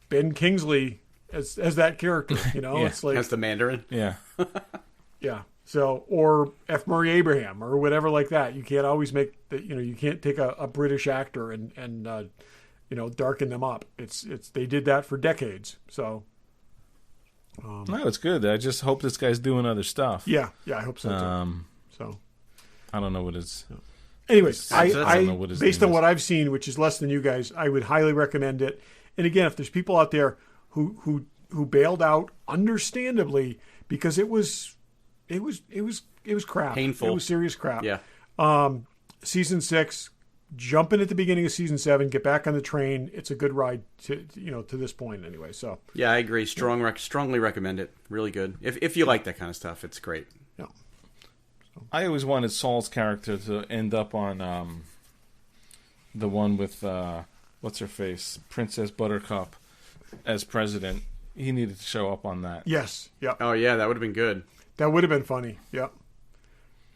Ben Kingsley as that character, It's like as the Mandarin. Yeah. Yeah. So, or F. Murray Abraham or whatever like that. You can't always make that. You can't take a British actor and darken them up. It's they did that for decades. So, no, it's good. I just hope this guy's doing other stuff. Yeah, I hope so too. So, I don't know what it's. Anyways, I don't know what his based name on is. what I've seen, which is less than you guys, I would highly recommend it. And again, if there's people out there who bailed out, understandably, because it was crap. Painful. It was serious crap. Yeah. Season 6, jump in at the beginning of season 7, get back on the train. It's a good ride to this point anyway. So yeah, I agree. Strongly recommend it. Really good. If you like that kind of stuff, it's great. Yeah. I always wanted Saul's character to end up on the one with what's her face, Princess Buttercup, as president. He needed to show up on that. Yes. Yeah. Oh yeah, that would have been good. That would have been funny. Yeah.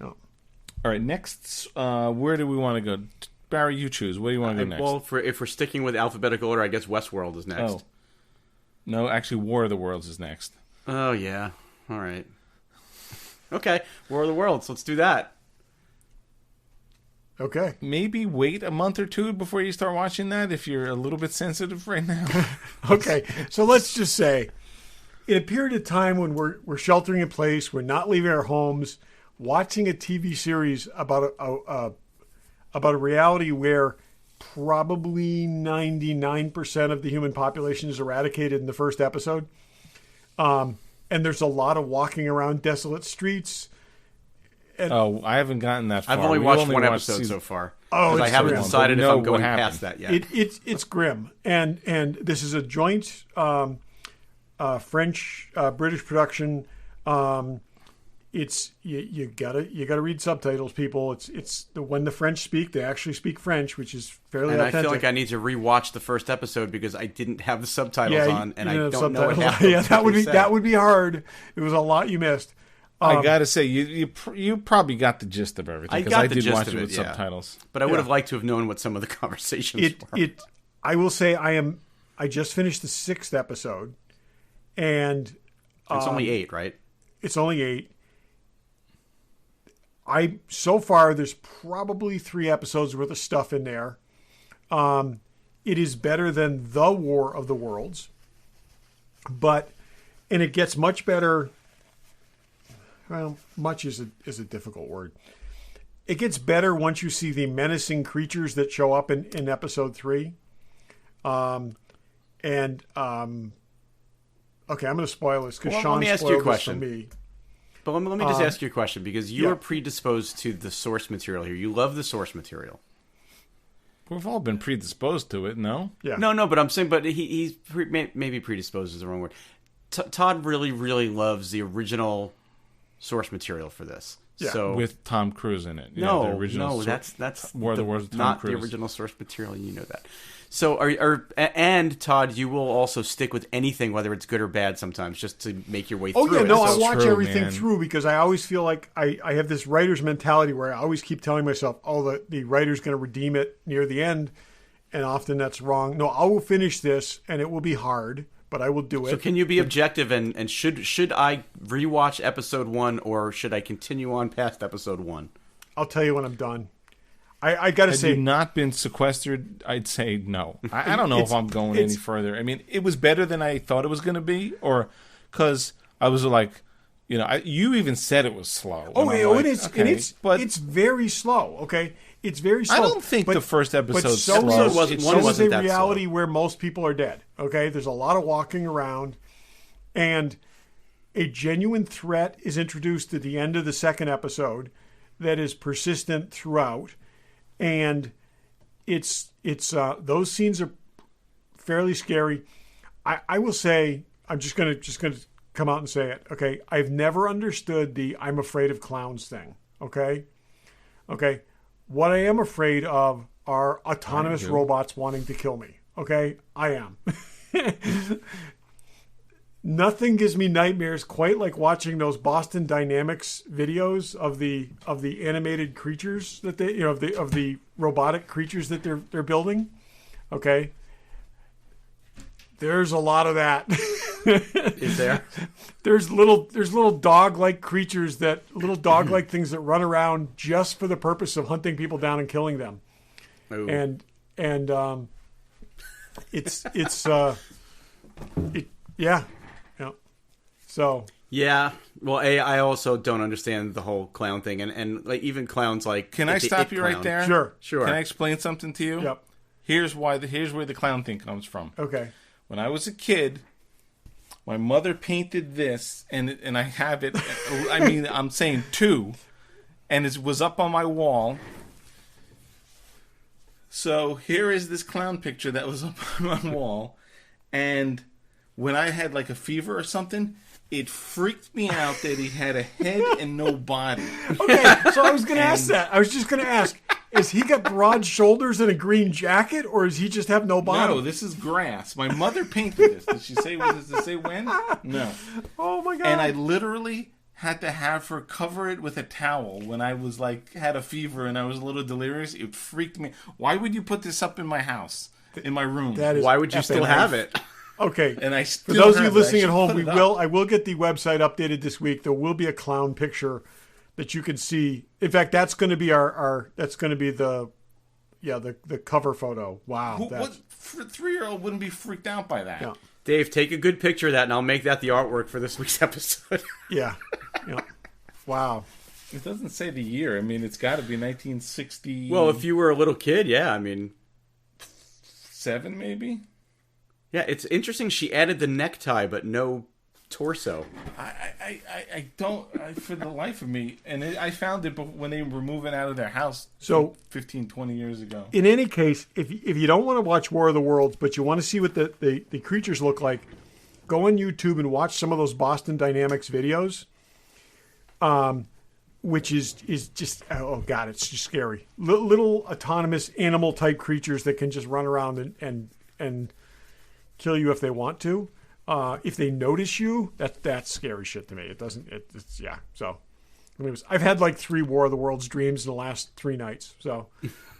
All right, next, where do we want to go? Barry, you choose. Where do you want to go next? Well, if we're sticking with alphabetical order, I guess Westworld is next. No, actually, War of the Worlds is next. Oh, yeah. All right. Okay, War of the Worlds. Let's do that. Okay. Maybe wait a month or two before you start watching that if you're a little bit sensitive right now. Okay, so let's just say, in a period of time when we're sheltering in place, we're not leaving our homes, watching a TV series about a reality where probably 99% of the human population is eradicated in the first episode, and there's a lot of walking around desolate streets. And I haven't gotten that far. I've only watched one episode so far. Because I haven't decided if I'm going past that yet. It's grim, and this is a joint French British production. It's you gotta read subtitles, people. It's when the French speak, they actually speak French, which is fairly authentic. I feel like I need to rewatch the first episode because I didn't have the subtitles on, and I don't know what happened. Yeah, that would be hard. It was a lot you missed. I gotta say, you probably got the gist of everything because I did watch it with subtitles. But I would have liked to have known what some of the conversations were. I will say I just finished the 6th episode, and it's only 8, right? It's only 8. So far there's probably 3 episodes worth of stuff in there. It is better than the War of the Worlds, and it gets much better. Well, much is a difficult word. It gets better once you see the menacing creatures that show up in episode 3. Okay, I'm going to spoil this because Sean spoiled this for me. But let me just ask you a question, because you are predisposed to the source material here. You love the source material. We've all been predisposed to it, no? Yeah. No, but I'm saying, he's maybe predisposed is the wrong word. Todd really, really loves the original source material for this. Yeah. So with Tom Cruise in it. That's War of the Worlds, not Cruise. The original source material. You know that. So and Todd, you will also stick with anything, whether it's good or bad, sometimes, just to make your way through. Oh yeah, it. no, I watch everything man. through because I always feel like I have this writer's mentality where I always keep telling myself, "Oh, the writer's going to redeem it near the end," and often that's wrong. No, I will finish this, and it will be hard, but I will do it. So can you be objective and should I rewatch episode 1 or should I continue on past episode 1? I'll tell you when I'm done. I got to say, had you not been sequestered, I'd say no. I don't know if I'm going any further. I mean, it was better than I thought it was going to be, or because I was like, you even said it was slow. It's very slow. Okay, it's very slow. I don't think the first episode is a reality where most people are dead. Okay, there's a lot of walking around, and a genuine threat is introduced at the end of the 2nd episode that is persistent throughout. And it's those scenes are fairly scary. I will say, I'm just gonna come out and say it. Okay, I've never understood the "I'm afraid of clowns" thing. Okay, what I am afraid of are autonomous robots wanting to kill me. Okay, I am. Nothing gives me nightmares quite like watching those Boston Dynamics videos of the animated creatures that they of the robotic creatures that they're building. Okay. There's a lot of that. Is there? There's little dog-like creatures little dog-like things that run around just for the purpose of hunting people down and killing them. Ooh. And yeah. So yeah, well, I also don't understand the whole clown thing, and like even clowns like. Can I stop you right there? Sure. Can I explain something to you? Yep. Here's where the clown thing comes from. Okay. When I was a kid, my mother painted this, and I have it. I mean, I'm saying 2, and it was up on my wall. So here is this clown picture that was up on my wall, and when I had like a fever or something, it freaked me out that he had a head and no body. Okay, so I was going to ask that. I was just going to ask, is he got broad shoulders and a green jacket, or does he just have no body? No, this is grass. My mother painted this. Did she say? Does it say when? No. Oh my god! And I literally had to have her cover it with a towel when I was had a fever and I was a little delirious. It freaked me. Why would you put this up in my house, in my room? Why would you still have it? Okay. And I for still those of you have it. I listening should at home, put it I will get the website updated this week. There will be a clown picture that you can see. In fact, that's going to be that's going to be the cover photo. Wow. What 3-year-old wouldn't be freaked out by that? Yeah. Dave, take a good picture of that, and I'll make that the artwork for this week's episode. Yeah. Yeah. Wow. It doesn't say the year. I mean, it's got to be 1960. Well, if you were a little kid, yeah, I mean, 7 maybe. Yeah, it's interesting. She added the necktie, but no torso. I don't, for the life of me, and I found it when they were moving out of their house so 15, 20 years ago. In any case, if you don't want to watch War of the Worlds, but you want to see what the creatures look like, go on YouTube and watch some of those Boston Dynamics videos, which is just, oh God, it's just scary. Little autonomous animal-type creatures that can just run around and kill you if they want to. If they notice you, that's scary shit to me. It's yeah. So, anyways, I've had like 3 War of the Worlds dreams in the last 3 nights. So,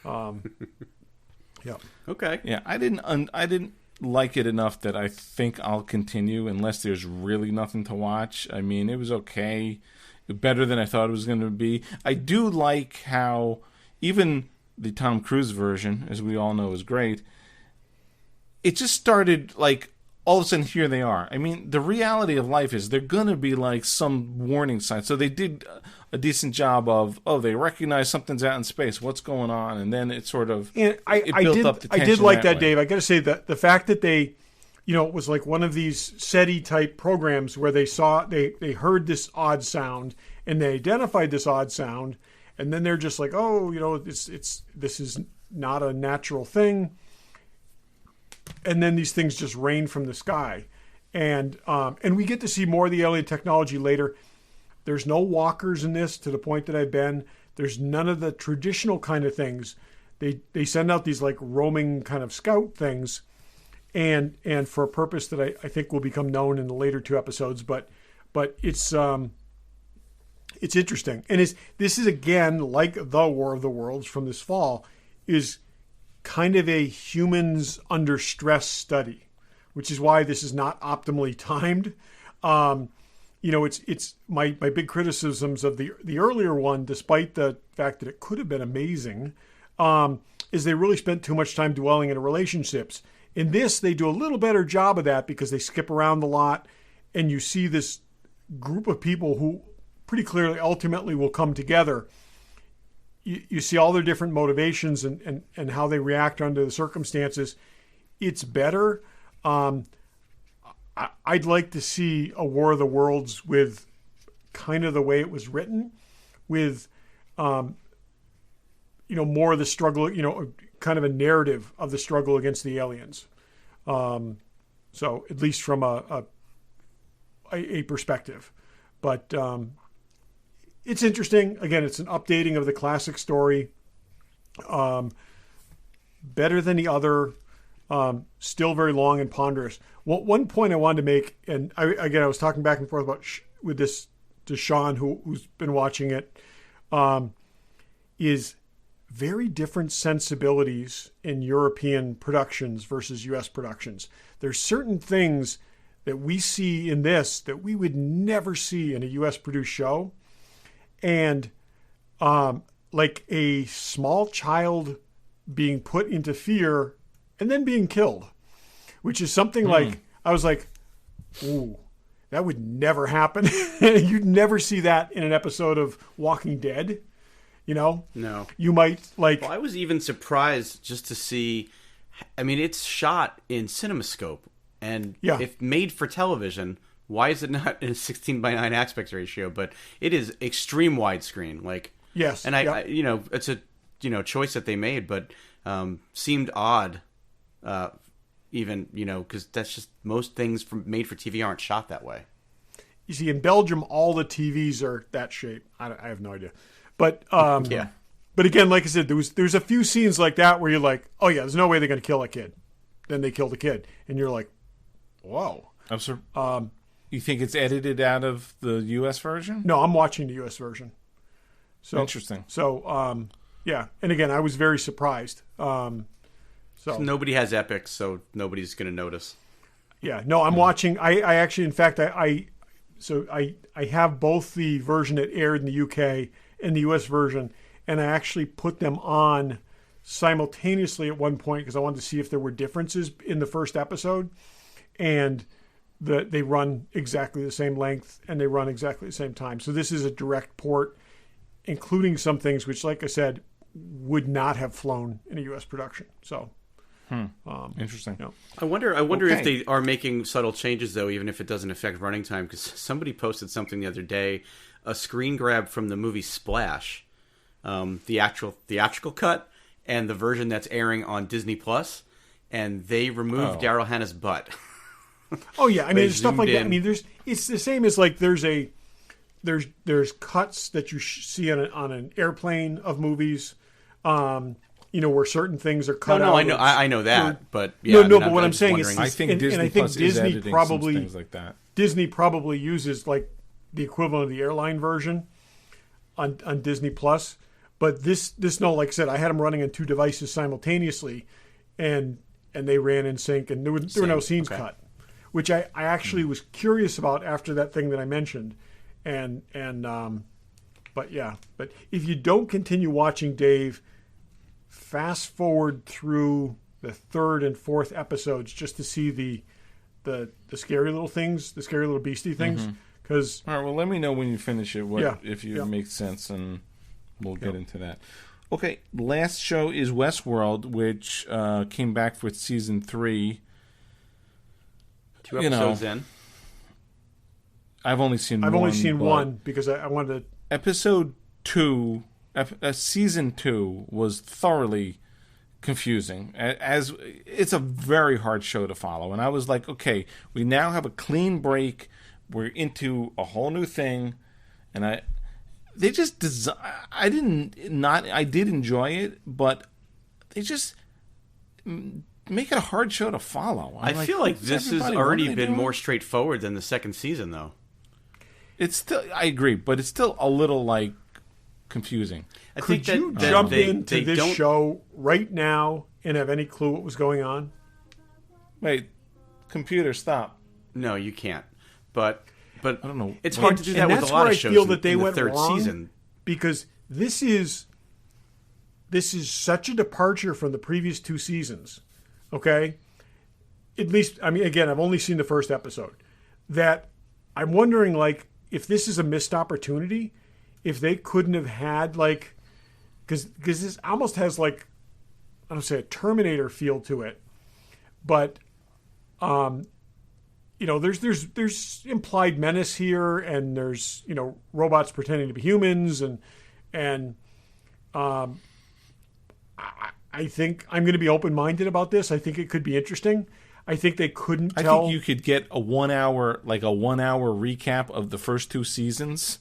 yeah. Okay. Yeah, I didn't like it enough that I think I'll continue unless there's really nothing to watch. I mean, it was okay, better than I thought it was going to be. I do like how even the Tom Cruise version, as we all know, is great. It just started like, all of a sudden, here they are. I mean, the reality of life is they're going to be like some warning sign. So they did a decent job of, they recognize something's out in space. What's going on? And then it sort of and it built up the tension. I did like that, way. Dave. I got to say that the fact that they, it was like one of these SETI type programs where they heard this odd sound and they identified this odd sound, and then they're just like, this is not a natural thing. And then these things just rain from the sky, and we get to see more of the alien technology later. There's no walkers in this, to the point that I've been. There's none of the traditional kind of things. They send out these like roaming kind of scout things, and for a purpose that I think will become known in the later 2 episodes. But it's interesting, and this is again like the War of the Worlds from this fall is kind of a humans under stress study, which is why this is not optimally timed. It's my big criticisms of the earlier one, despite the fact that it could have been amazing, is they really spent too much time dwelling in relationships. In this, they do a little better job of that because they skip around a lot, and you see this group of people who pretty clearly ultimately will come together. You see all their different motivations and how they react under the circumstances. It's better. I'd like to see a War of the Worlds with kind of the way it was written, with more of the struggle, kind of a narrative of the struggle against the aliens. So at least from a perspective, but. It's interesting. Again, it's an updating of the classic story. Better than the other. Still very long and ponderous. One point I wanted to make, and I was talking back and forth with this to Sean, who's been watching it, is very different sensibilities in European productions versus U.S. productions. There's certain things that we see in this that we would never see in a U.S. produced show. And like a small child being put into fear and then being killed, which is something like, I was like, ooh, that would never happen. You'd never see that in an episode of Walking Dead, No. You might like... Well, I was even surprised just to see, I mean, it's shot in CinemaScope, and if made for television... Why is it not in a 16:9 aspect ratio? But it is extreme widescreen. Yes, and it's a choice that they made, but seemed odd. Even because that's just most things made for TV aren't shot that way. You see, in Belgium, all the TVs are that shape. I have no idea, but yeah. But again, like I said, there's a few scenes like that where you're like, oh yeah, there's no way they're going to kill a kid. Then they kill the kid, and you're like, whoa. I'm sorry. You think it's edited out of the U.S. version? No, I'm watching the U.S. version. So interesting. So, yeah. And again, I was very surprised. So nobody has Epix, so nobody's going to notice. Yeah, no, I'm watching. I actually, in fact, I have both the version that aired in the UK and the US version, and I actually put them on simultaneously at one point because I wanted to see if there were differences in the first episode, and they run exactly the same length and they run exactly the same time. So this is a direct port, including some things which, like I said, would not have flown in a US production. So. Interesting. You know. I wonder if they are making subtle changes, though, even if it doesn't affect running time. Because somebody posted something the other day, a screen grab from the movie Splash, the actual theatrical cut, and the version that's airing on Disney Plus, and they removed Daryl Hannah's butt. Oh yeah, I mean They stuff like that. I zoomed mean, it's the same as like there's cuts that you see on an airplane of movies. Where certain things are cut out. I know that, but yeah. But what I'm saying is, I think Disney Plus is editing some things like that. Disney probably uses like the equivalent of the airline version on Disney Plus, but this like I said, I had them running on two devices simultaneously, and they ran in sync, and there were no scenes cut, which I actually was curious about after that thing that I mentioned, but if you don't continue watching, Dave, fast forward through the third and fourth episodes just to see the scary little things, the scary little beastie things. Because all right, well, let me know when you finish it if it makes sense, and we'll get into that. Okay, last show is Westworld, which came back for season 3. 2 episodes in. I've only seen one because I wanted to. Episode 2. Season 2 was thoroughly confusing, as it's a very hard show to follow. And I was like, okay, we now have a clean break. We're into a whole new thing, and I did enjoy it, but they just make it a hard show to follow. I feel like this has already been more straightforward than the second season, though. It's still, I agree, but it's still a little like confusing. Could you jump into this show right now and have any clue what was going on? Wait, computer, stop. No, you can't. But I don't know. It's hard to do that with a lot of shows. I feel that they in the went third wrong season, because this is such a departure from the previous 2 seasons. Okay, at least, I mean, again, I've only seen the first episode. That I'm wondering, like, if this is a missed opportunity. If they couldn't have had, like, because this almost has, like, I don't say a Terminator feel to it, but there's implied menace here, and there's robots pretending to be humans, and I think I'm going to be open-minded about this. I think it could be interesting. I think they couldn't tell. I think you could get a 1 hour recap of the first 2 seasons.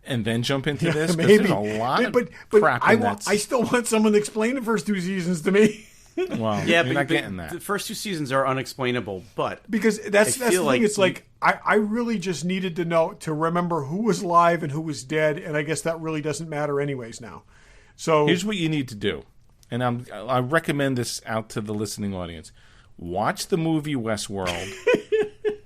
And then jump into this? Maybe. There's a lot of crap I still want someone to explain the first 2 seasons to me. Well, yeah, you're not getting that. The first 2 seasons are unexplainable, but because that's the thing. It's like I really just needed to remember who was live and who was dead, and I guess that really doesn't matter anyways now. So here's what you need to do, and I recommend this out to the listening audience: watch the movie Westworld.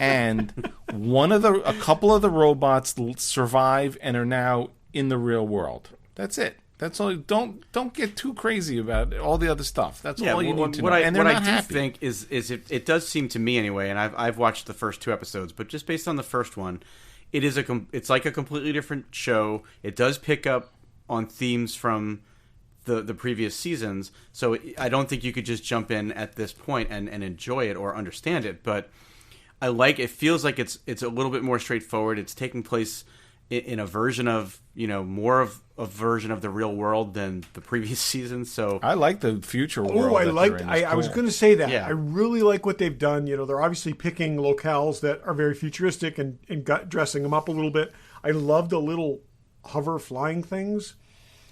And a couple of the robots survive and are now in the real world. That's it. That's all. Don't get too crazy about all the other stuff. That's all you need to know. And they're not happy. What I do think is it does seem to me anyway, and I've watched the first 2 episodes, but just based on the first one, it's like a completely different show. It does pick up on themes from the previous seasons, so I don't think you could just jump in at this point and enjoy it or understand it, but it feels like it's a little bit more straightforward. It's taking place in a version of, more of a version of the real world than the previous season. So I like the future world. I was going to say that. Yeah. I really like what they've done. They're obviously picking locales that are very futuristic and dressing them up a little bit. I love the little hover flying things.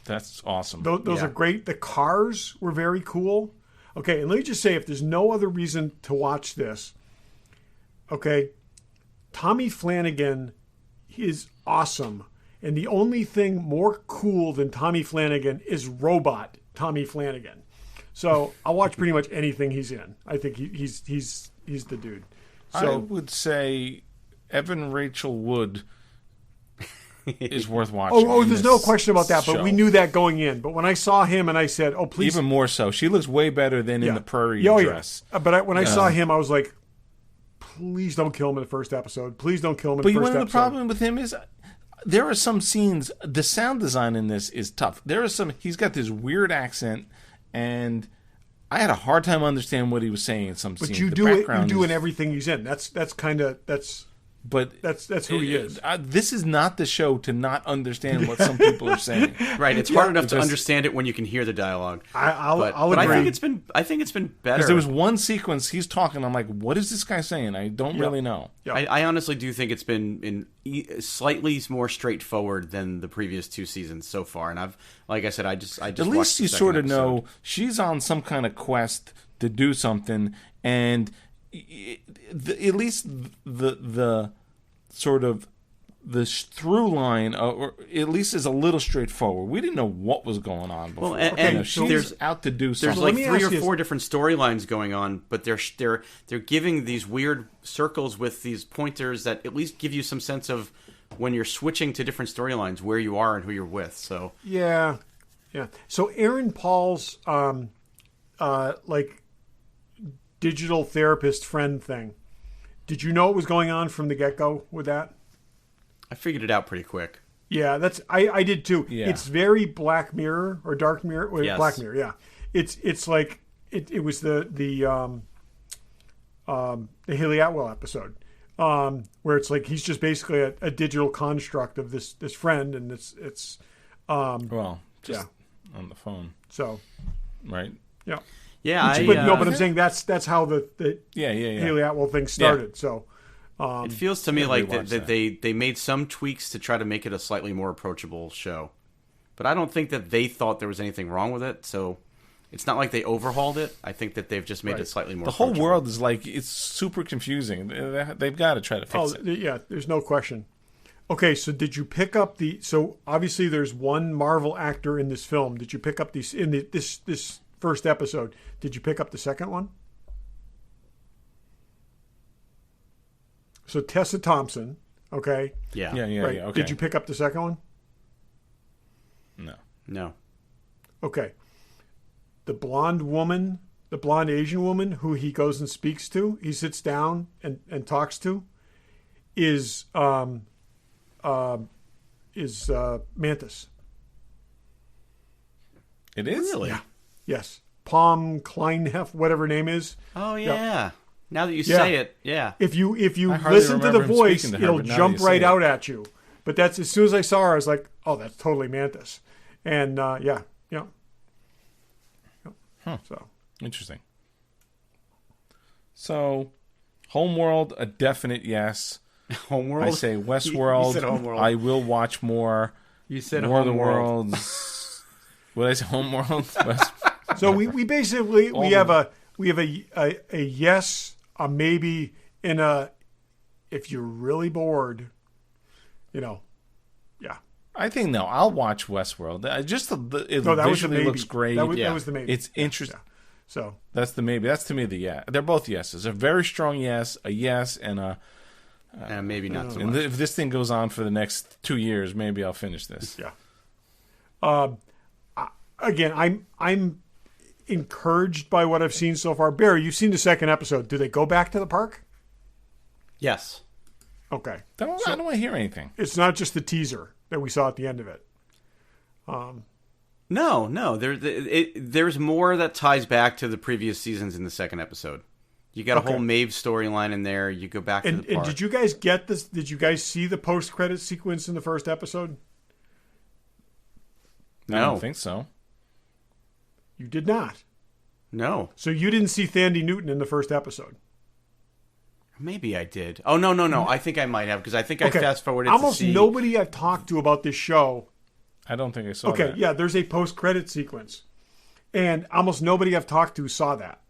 That's awesome. Those are great. The cars were very cool. Okay, and let me just say, if there's no other reason to watch this, okay, Tommy Flanagan is awesome. And the only thing more cool than Tommy Flanagan is robot Tommy Flanagan. So I'll watch pretty much anything he's in. I think he's the dude. I would say Evan Rachel Wood is worth watching. There's no question about that, but we knew that going in. But when I saw him and I said, oh, please. Even more so. She looks way better than in the Prairie dress. Yeah. But when I saw him, I was like, please don't kill him in the first episode. Please don't kill him in the first episode. But the problem with him is there are some scenes, the sound design in this is tough. He's got this weird accent, and I had a hard time understanding what he was saying in some scenes. But you do in everything he's in. That's who he is. This is not the show to not understand what some people are saying. Right, it's hard enough to understand it when you can hear the dialogue. I'll agree. I think it's been better. Because there was one sequence he's talking. I'm like, what is this guy saying? I don't really know. Yep. I honestly do think it's been slightly more straightforward than the previous 2 seasons so far. And like I said, I just at least you sort of know she's on some kind of quest to do something, and at least the sort of the through line, or at least is a little straightforward. We didn't know what was going on before. Well, and she's out to do something. There's like 3 or 4 different storylines going on, but they're giving these weird circles with these pointers that at least give you some sense of when you're switching to different storylines where you are and who you're with. So yeah. So Aaron Paul's like digital therapist friend thing. Did you know what was going on from the get-go with that? I figured it out pretty quick. Yeah, I did too. Yeah. It's very Black Mirror or Dark Mirror. Yes. Black Mirror, yeah. It's like it was the Haley Atwell episode, where it's like he's just basically a digital construct of this friend, and it's on the phone. So, right. Yeah. Yeah, but I'm saying that's how the Haley Atwell thing started. Yeah. So it feels to me like that they made some tweaks to try to make it a slightly more approachable show, but I don't think that they thought there was anything wrong with it. So it's not like they overhauled it. I think that they've just made it slightly more. The whole world is like it's super confusing. They've got to try to fix it. Yeah, there's no question. Okay, so did you pick up so obviously there's one Marvel actor in this film. Did you pick up this first episode? Did you pick up the second one? So Tessa Thompson, okay? Yeah. Okay. Did you pick up the second one? No. Okay. The blonde Asian woman who he goes and speaks to, he sits down and talks to, is Mantis. It is? Really? Yeah. Yes. Palm Kleinhef, whatever her name is. Oh yeah. Yep. Now that you say it, yeah. If you listen to the voice, it'll jump right out at you. But that's as soon as I saw her, I was like, oh, that's totally Mantis. And yeah. Huh. So interesting. So, Homeworld, a definite yes. Homeworld. I say Westworld. You said Homeworld. I will watch more. You said more Homeworld. of the worlds. What did I say? Homeworld. So we basically we have a yes, a maybe, and a if you're really bored, yeah. I think no. I'll watch Westworld. It visually looks great. That was the maybe. It's interesting. Yeah. So that's the maybe. That's to me the yeah. They're both yeses. A very strong yes, a yes, and a maybe not so much. And if this thing goes on for the next 2 years, maybe I'll finish this. Yeah. Again, I'm encouraged by what I've seen so far. Barry, you've seen the second episode. Do they go back to the park? Yes. Okay. I don't want to hear anything. It's not just the teaser that we saw at the end of it. No. There's more that ties back to the previous seasons in the second episode. You got a whole Maeve storyline in there. You go back to the park. And did you guys get this? Did you guys see the post-credit sequence in the first episode? No. I don't think so. You did not. No. So you didn't see Thandie Newton in the first episode? Maybe I did. Oh, no. I think I might have, because I think I fast-forwarded Almost to see... nobody I've talked to about this show... I don't think I saw that. Okay, yeah, there's a post-credit sequence. And almost nobody I've talked to saw that.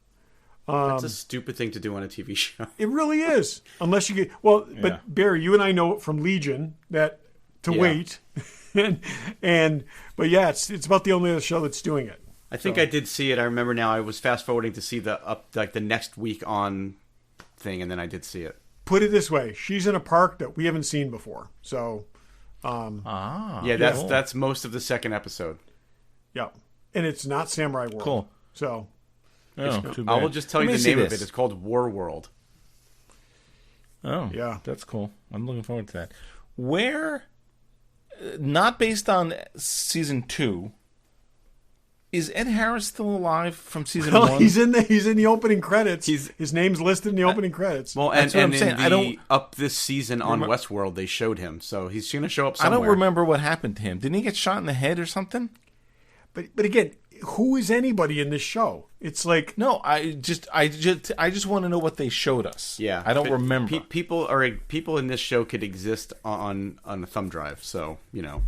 That's a stupid thing to do on a TV show. It really is. Unless you get... Well, but Barry, you and I know from Legion that to wait. But yeah, it's about the only other show that's doing it. I think I did see it. I remember now. I was fast forwarding to see the next week on thing, and then I did see it. Put it this way: she's in a park that we haven't seen before. So, that's most of the second episode. yeah, and it's not Samurai World. Cool. So, Too I bad. will just tell you Let me the see name of this. it. It's called War World. Oh, Yeah. that's cool. I'm looking forward to that. Where, not based on season 2, is Ed Harris still alive from season 1? he's in the opening credits. His name's listed in the opening credits. Well, That's and what I'm in saying. up this season on Westworld, they showed him, so he's going to show up I somewhere. don't remember what happened to him. Didn't he get shot in the head or something? But again, who is anybody in this show? It's like No, I just want to know what they showed us. Yeah, I don't remember. People in this show could exist on a thumb drive, so you know.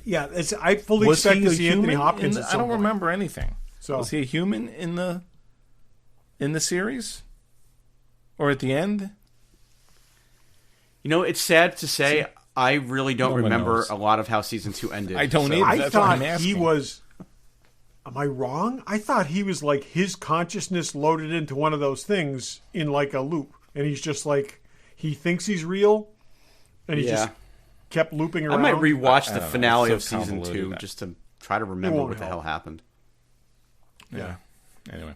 yeah, I fully Was expect he to a see Anthony human? Hopkins. At I some don't point. remember anything. So Was he a human in the series, or at the end? You know, it's sad to say, I really don't No one remember knows. a lot of how season 2 ended. I don't so- either. I That's what I'm thought he asking. was. Am I wrong? I thought he was like his consciousness loaded into one of those things in like a loop, and he's just like he thinks he's real, and he just kept looping I around. might rewatch the know. finale It's of so season 2 convoluted. just to try to remember won't what the help. hell happened. Yeah. Anyway.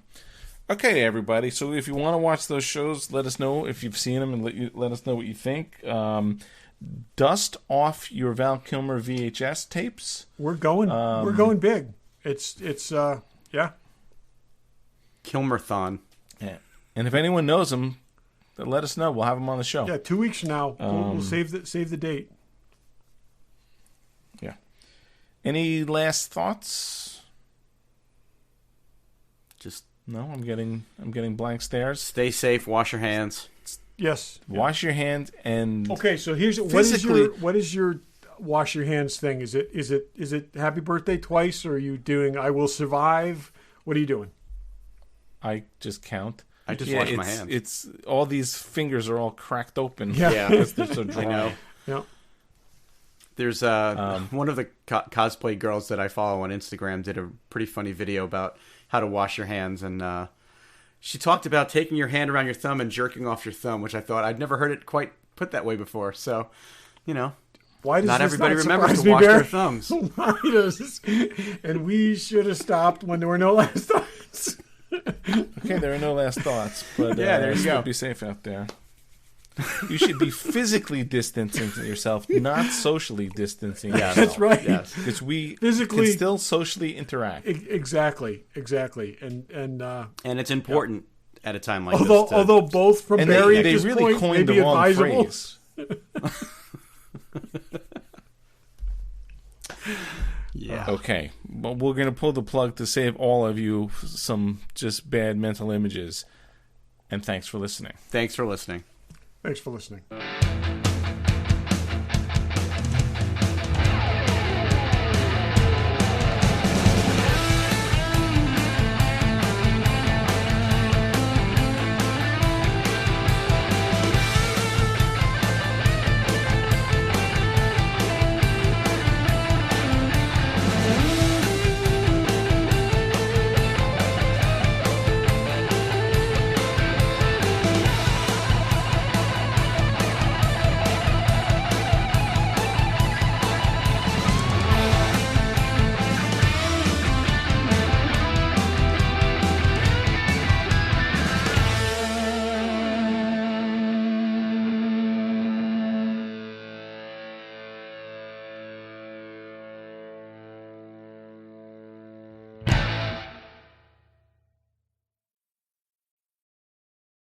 Okay, everybody. So if you want to watch those shows, let us know if you've seen them and let us know what you think. Dust off your Val Kilmer VHS tapes. We're going big. It's yeah. Kilmerthon. Yeah. And if anyone knows them, let us know. We'll have them on the show. Yeah, 2 weeks from now, we'll save the date. Yeah. Any last thoughts? Just No, I'm getting blank stares. stay safe, wash your hands. Yes. Wash your hands and Okay, so here's Physically- what is your wash your hands thing? Is it happy birthday twice, or are you doing I will survive? What are you doing? I just count. I just wash my it's- hands. It's all these fingers are all cracked open. Yeah. because they're so dry. I know. Yeah. There's one of the cosplay girls that I follow on Instagram did a pretty funny video about how to wash your hands, and she talked about taking your hand around your thumb and jerking off your thumb, which I thought I'd never heard it quite put that way before. So, you know, Why does not this everybody not remembers surprise to me, wash Barry? their thumbs. Why does this? And we should have stopped when there were no last thoughts. Okay, there are no last thoughts, but Yeah, there you still go. be safe out there. You should be physically distancing yourself, not socially distancing yourself. That's right. Yes. Because we Physically- can still socially interact. Exactly. And And it's important at a time like although this. to- although both from And Barry they at this really point may coined be the wrong advisable. phrase. yeah. Okay, well, we're going to pull the plug to save all of you some just bad mental images. And thanks for listening. Thanks for listening. Thanks for listening.